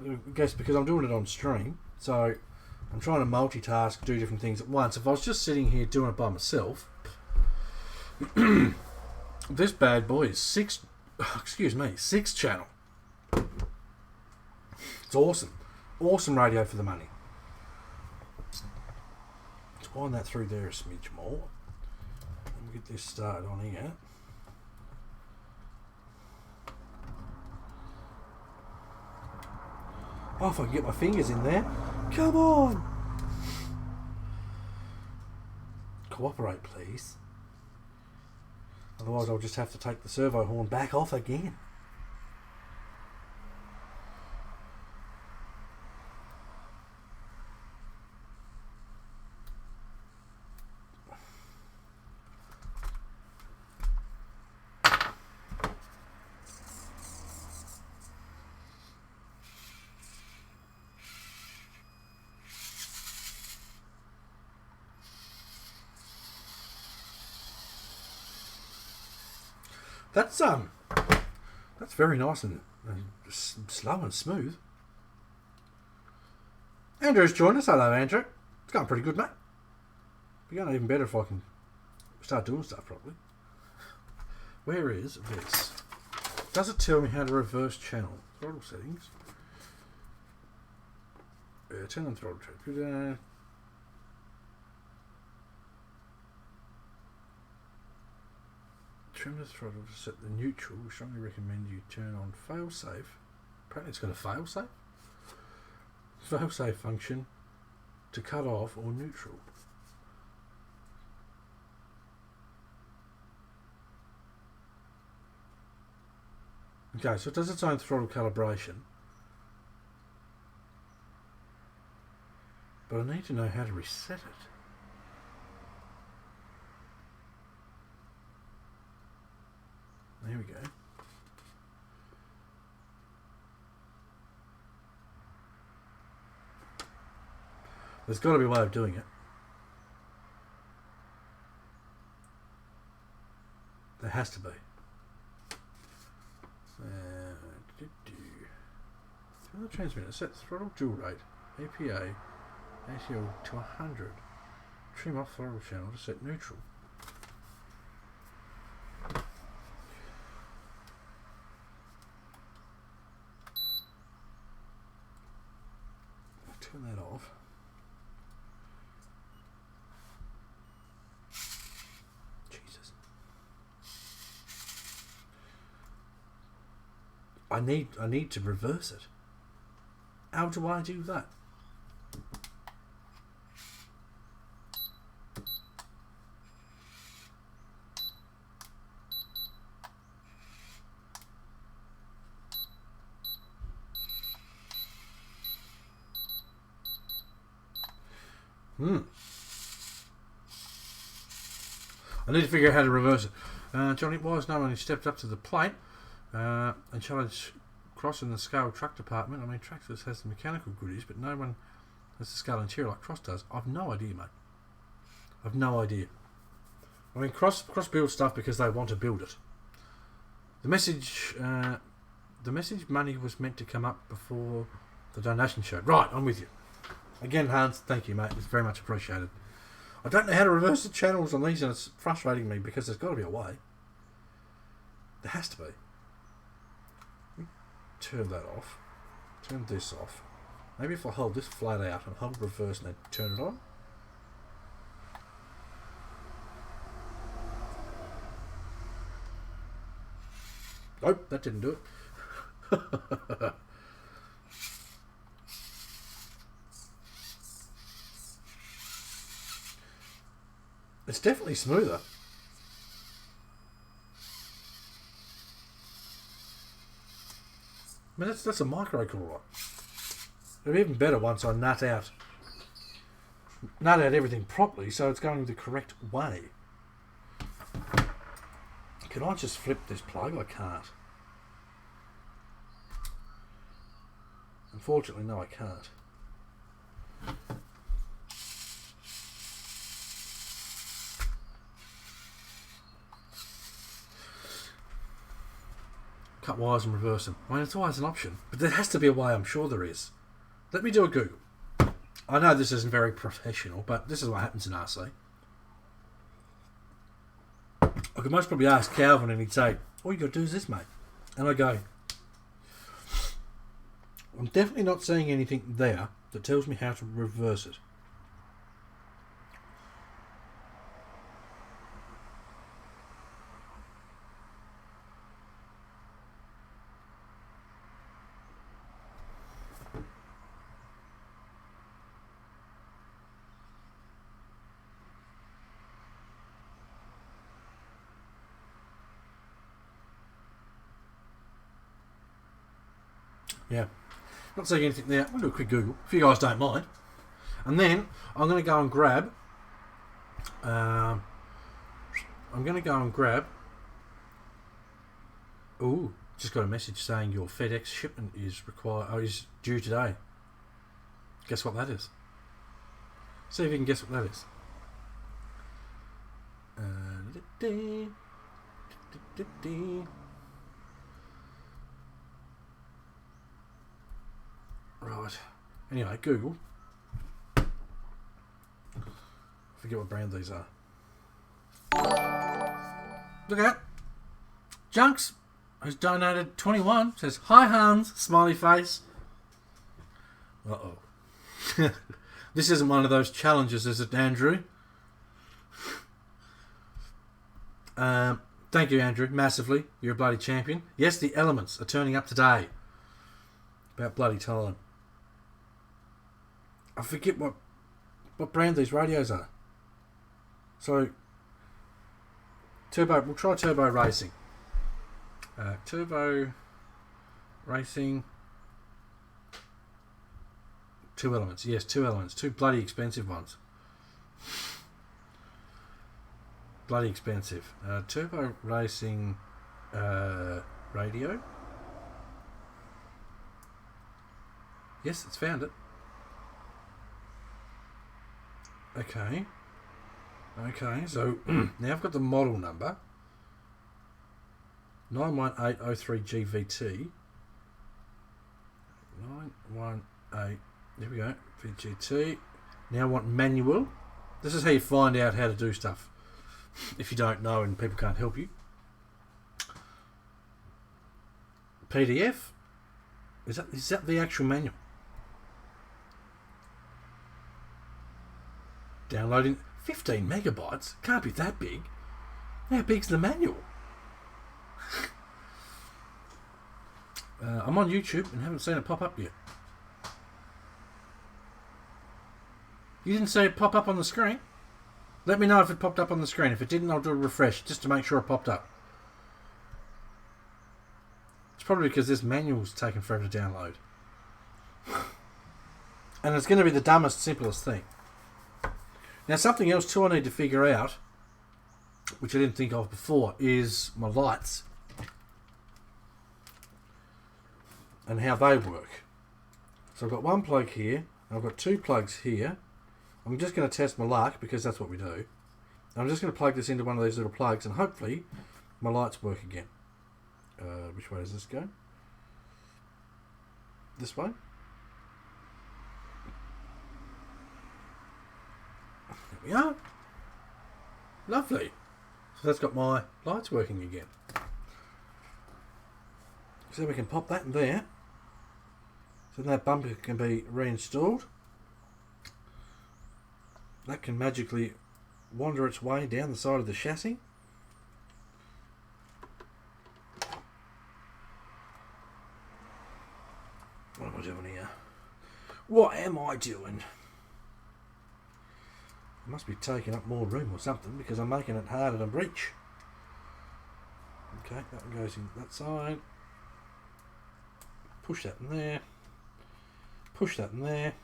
I guess because I'm doing it on stream. So I'm trying to multitask, do different things at once. If I was just sitting here doing it by myself, this bad boy is 6 channel. It's awesome. Awesome radio for the money. Let's wind that through there a smidge more. And we'll get this started on here. Oh, if I can get my fingers in there. Come on! Cooperate, please. Otherwise I'll just have to take the servo horn back off again. That's very nice and slow and smooth. Andrew's joined us. Hello, Andrew. It's going pretty good, mate. It's going even better if I can start doing stuff properly. Where is this? Does it tell me how to reverse channel? Throttle settings. Turn on throttle trip. Trim the throttle to set the neutral. We strongly recommend you turn on failsafe. Apparently it's got a failsafe. Failsafe function to cut off or neutral. Okay, so it does its own throttle calibration. But I need to know how to reset it. There we go. There's got to be a way of doing it. There has to be. Turn the transmitter. Set throttle dual rate. APA. ATL to 100. Trim off throttle channel to set neutral. Turn that off. Jesus. I need to reverse it. How do I do that? I need to figure out how to reverse it. Johnny Wise no one who stepped up to the plate and challenged Cross in the scale truck department. I mean, Tractors has the mechanical goodies, but no one has the scale interior like Cross does. I've no idea, mate. I've no idea. I mean, Cross builds stuff because they want to build it. The message money was meant to come up before the donation show. Right, I'm with you. Again, Hans, thank you, mate. It's very much appreciated. I don't know how to reverse the channels on these, and it's frustrating me because there's got to be a way. There has to be. Turn that off. Turn this off. Maybe if I hold this flat out and hold reverse and then turn it on. Nope, that didn't do it. It's definitely smoother. I mean, that's a micro cool, it'll be even better once I nut out everything properly so it's going the correct way. Can I just flip this plug? I can't. Unfortunately, no, I can't. Cut wires and reverse them. I mean, it's always an option, but there has to be a way. I'm sure there is. Let me do a Google. I know this isn't very professional, but this is what happens in RC. I could most probably ask Calvin and he'd say, all you got to do is this, mate. And I go, I'm definitely not seeing anything there that tells me how to reverse it. Yeah, not seeing anything there. I'll do a quick Google if you guys don't mind, and then I'm going to go and grab. Ooh, just got a message saying your FedEx shipment is is due today. Guess what that is? See if you can guess what that is. Right. Anyway, Google. Forget what brand these are. Look at that. Junks has donated 21. Says, hi Hans, smiley face. Uh-oh. This isn't one of those challenges, is it, Andrew? Thank you, Andrew, massively. You're a bloody champion. Yes, the elements are turning up today. About bloody time. I forget what brand these radios are. So, we'll try Turbo Racing. Turbo Racing. 2 elements. Yes, 2 elements. 2 bloody expensive ones. Bloody expensive. Turbo Racing radio. Yes, it's found it. Okay, so now I've got the model number 91803GVT. 918, there we go, VGT. Now I want manual. This is how you find out how to do stuff if you don't know and people can't help you. PDF. Is that the actual manual? Downloading 15 megabytes. Can't be that big. How big's the manual? I'm on YouTube and haven't seen it pop up yet. You didn't see it pop up on the screen? Let me know if it popped up on the screen. If it didn't, I'll do a refresh just to make sure it popped up. It's probably because this manual's taken forever to download. And it's going to be the dumbest, simplest thing. Now, something else too I need to figure out, which I didn't think of before, is my lights and how they work. So I've got one plug here, and I've got 2 plugs here. I'm just going to test my luck because that's what we do. I'm just going to plug this into one of these little plugs and hopefully my lights work again. Which way does this go? This way? There we are. Lovely. So that's got my lights working again. So we can pop that in there. So that bumper can be reinstalled. That can magically wander its way down the side of the chassis. What am I doing here? What am I doing? I must be taking up more room or something because I'm making it harder to reach. Okay, that one goes in that side. Push that in there. Push that in there.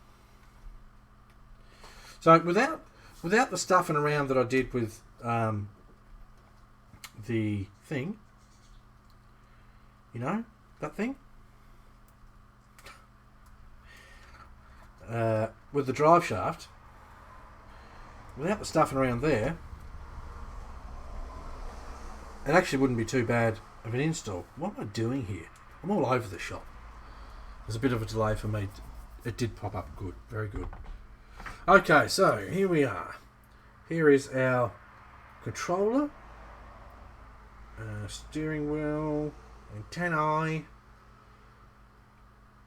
So without the stuffing around that I did with the thing, you know, that thing, with the drive shaft, without the stuffing around there, it actually wouldn't be too bad of an install. What am I doing here? I'm all over the shop. There's a bit of a delay for me. It did pop up good, very good. Okay, so here we are. Here is our controller, steering wheel, antennae,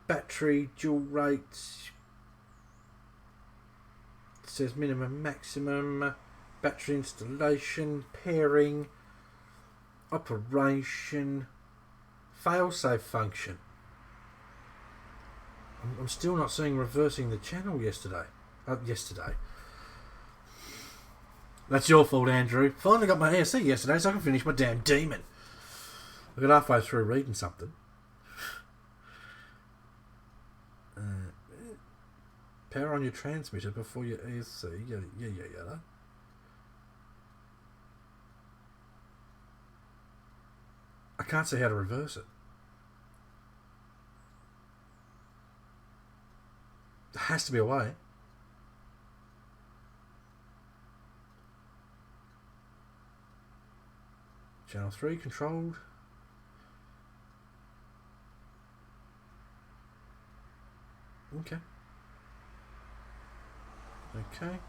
battery, dual rates. It says minimum, maximum, battery installation, pairing, operation, fail-safe function. I'm still not seeing reversing the channel yesterday. That's your fault, Andrew. Finally got my ASC yesterday so I can finish my damn demon. I got halfway through reading something. Power on your transmitter before your ASC. Yeah. I can't see how to reverse it. There has to be a way. Channel 3 controlled. Okay. Okay.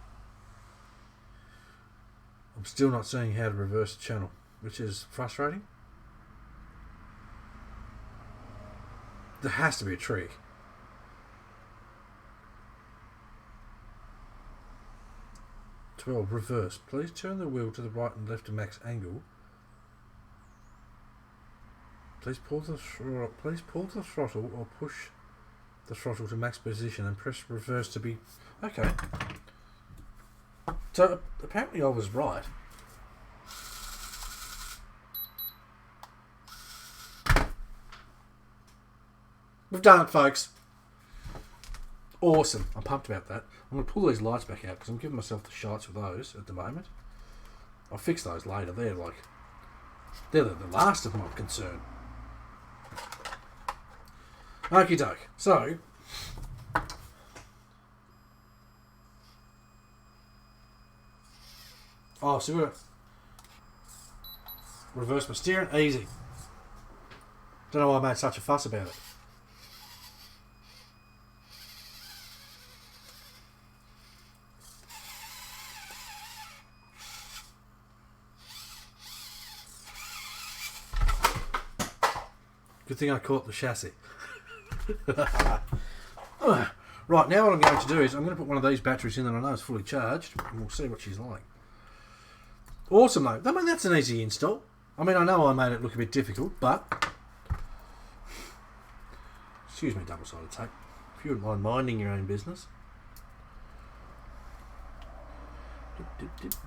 I'm still not seeing how to reverse the channel, which is frustrating. There has to be a trick. Reverse. Please turn the wheel to the right and left to max angle. Please pull the throttle or push the throttle to max position and press reverse to be... Okay. So apparently I was right. We've done it, folks. Awesome. I'm pumped about that. I'm going to pull these lights back out because I'm giving myself the shots with those at the moment. I'll fix those later. They're the last of my concern. Okie doke. So, so we're reverse my steering. Easy. Don't know why I made such a fuss about it. Good thing I caught the chassis. Right, now what I'm going to do is I'm going to put one of these batteries in that I know is fully charged, and we'll see what she's like. Awesome though. I mean, that's an easy install. I mean, I know I made it look a bit difficult, but... Excuse me, double-sided tape. If you wouldn't mind minding your own business.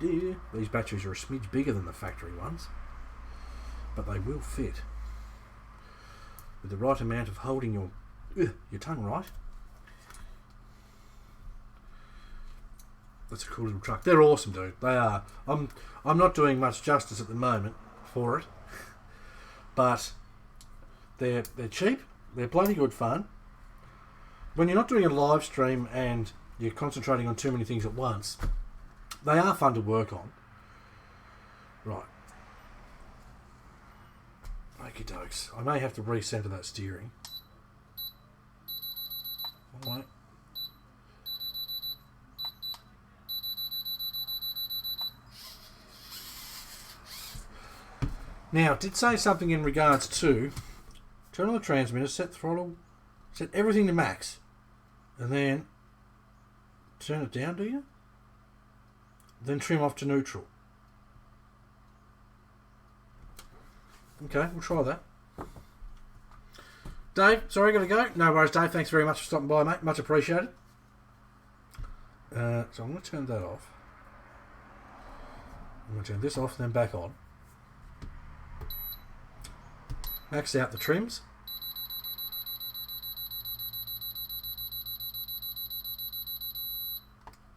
These batteries are a smidge bigger than the factory ones, but they will fit. With the right amount of holding your tongue right. That's a cool little truck. They're awesome, dude. They are. I'm not doing much justice at the moment for it, but they're cheap. They're bloody good fun. When you're not doing a live stream and you're concentrating on too many things at once, they are fun to work on. Right. Okie dokes. I may have to recenter that steering. Alright. Now, it did say something in regards to turn on the transmitter, set throttle, set everything to max, and then turn it down, do you? Then trim off to neutral. Okay, we'll try that. Dave, sorry, got to go. No worries, Dave. Thanks very much for stopping by, mate. Much appreciated. So I'm going to turn that off. I'm going to turn this off, then back on. Max out the trims.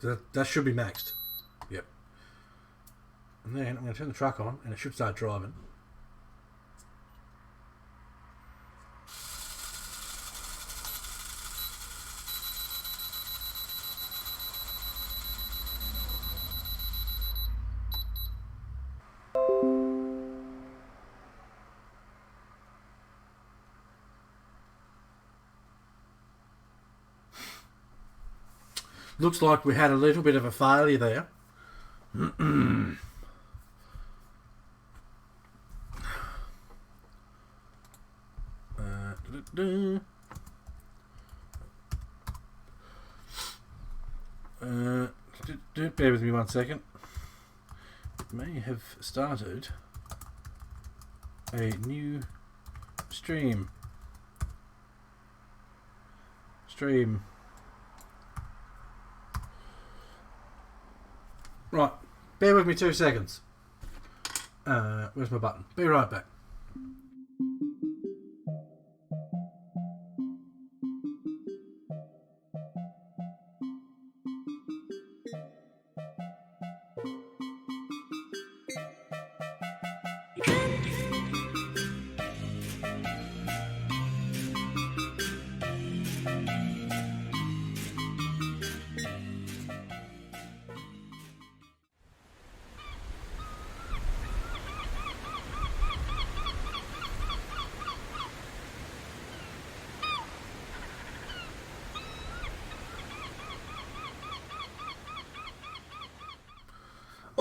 That should be maxed. Yep. And then I'm going to turn the truck on, and it should start driving. Looks like we had a little bit of a failure there. Bear with me 1 second. It may have started a new stream. Right, bear with me 2 seconds. Where's my button? Be right back.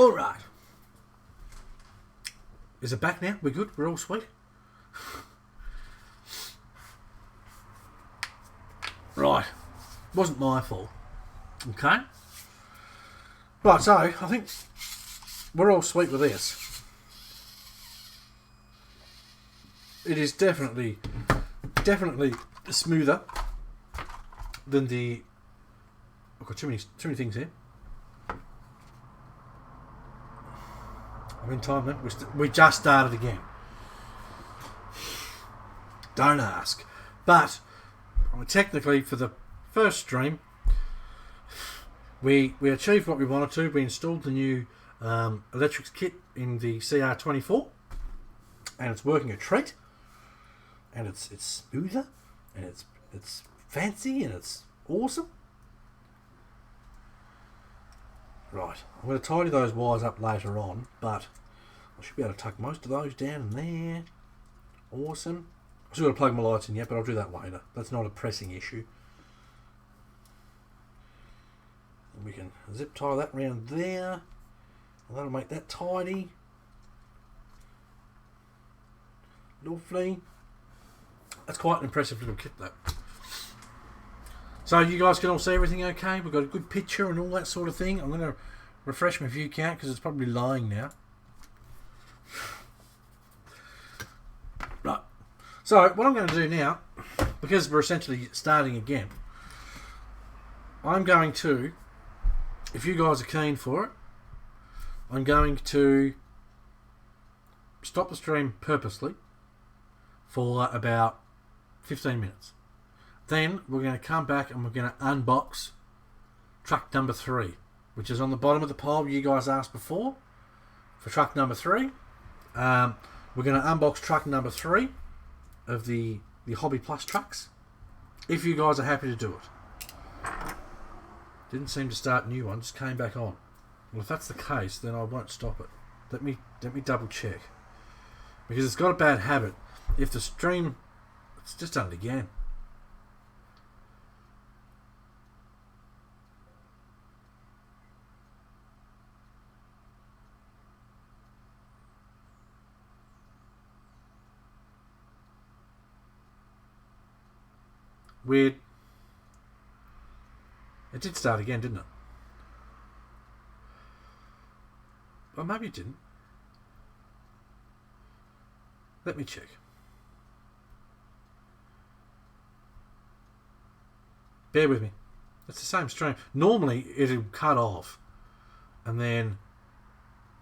Alright. Is it back now? We're good? We're all sweet? Right. Wasn't my fault. Okay. Right, so I think we're all sweet with this. It is definitely smoother than the... I've got too many things here. I'm in time then. We just started again. Don't ask. But technically, for the first stream, we achieved what we wanted to. We installed the new electrics kit in the CR-24, and it's working a treat. And it's smoother, and it's fancy, and it's awesome. Right, I'm going to tidy those wires up later on, but I should be able to tuck most of those down in there. Awesome. I've still got to plug my lights in yet, but I'll do that later. That's not a pressing issue. And we can zip tie that around there, and that'll make that tidy. Lovely. That's quite an impressive little kit, though. So you guys can all see everything okay? We've got a good picture and all that sort of thing. I'm going to refresh my view count because it's probably lying now. Right. So what I'm going to do now, because we're essentially starting again, I'm going to, if you guys are keen for it, I'm going to stop the stream purposely for about 15 minutes. Then we're going to come back and we're going to unbox truck number 3, which is on the bottom of the pile you guys asked before for truck number 3. We're going to unbox truck number 3 of the Hobby Plus trucks, if you guys are happy to do it. Didn't seem to start a new one, just came back on. Well, if that's the case, then I won't stop it. Let me double check, because it's got a bad habit. If the stream, it's just done it again. Weird. It did start again, didn't it? Well, maybe it didn't. Let me check. Bear with me. It's the same stream. Normally it'll cut off and then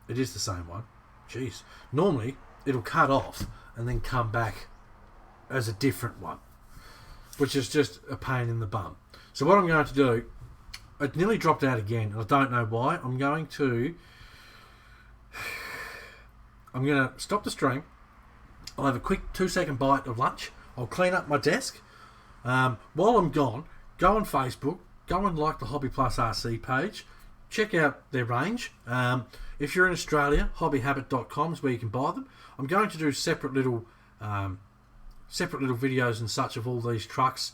it is the same one. Jeez. Normally it'll cut off and then come back as a different one, which is just a pain in the bum. So what I'm going to do, it nearly dropped out again. I don't know why. I'm going to stop the stream. I'll have a quick 2-second bite of lunch. I'll clean up my desk. While I'm gone, go on Facebook, go and like the Hobby Plus RC page. Check out their range. If you're in Australia, hobbyhabit.com is where you can buy them. I'm going to do separate little videos and such of all these trucks.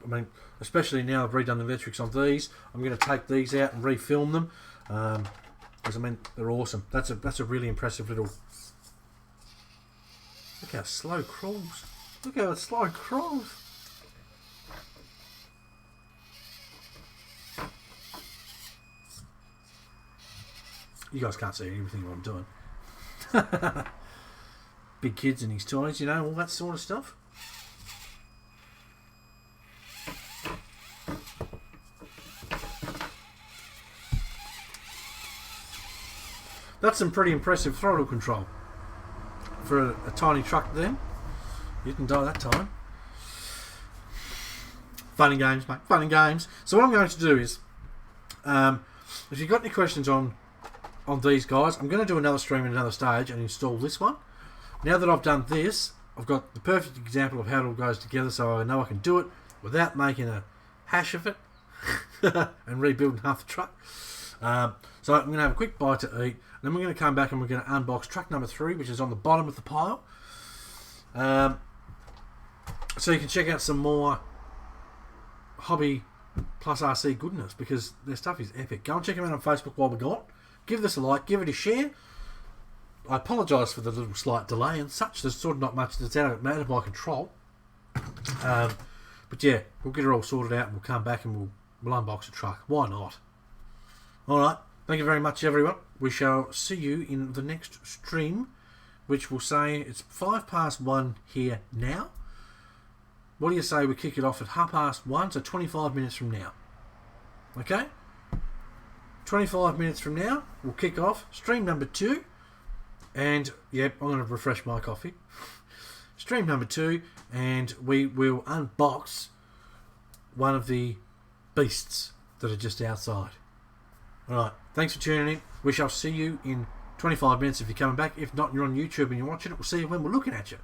I mean, especially now I've redone the electrics on these. I'm going to take these out and refilm them, because I mean they're awesome. That's a really impressive little. Look how slow it crawls. Look how slow it crawls. You guys can't see everything what I'm doing. Big kids and his toys, you know, all that sort of stuff. That's some pretty impressive throttle control for a tiny truck then. You didn't die that time. Fun and games, mate. Fun and games. So what I'm going to do is, if you've got any questions on these guys, I'm going to do another stream in another stage and install this one. Now that I've done this, I've got the perfect example of how it all goes together, so I know I can do it without making a hash of it and rebuilding half the truck. So I'm going to have a quick bite to eat, and then we're going to come back and we're going to unbox truck number 3, which is on the bottom of the pile. So you can check out some more Hobby Plus RC goodness, because their stuff is epic. Go and check them out on Facebook while we're gone. Give this a like, give it a share. I apologise for the little slight delay and such. There's sort of not much that's out of my control. But yeah, we'll get it all sorted out and we'll come back and we'll unbox the truck. Why not? Alright, thank you very much everyone. We shall see you in the next stream, which will say it's 1:05 here now. What do you say we kick it off at 1:30, so 25 minutes from now? Okay? 25 minutes from now, we'll kick off stream number 2. And, yep, I'm going to refresh my coffee. Stream number 2, and we will unbox one of the beasts that are just outside. Alright, thanks for tuning in. We shall see you in 25 minutes if you're coming back. If not, you're on YouTube and you're watching it. We'll see you when we're looking at you.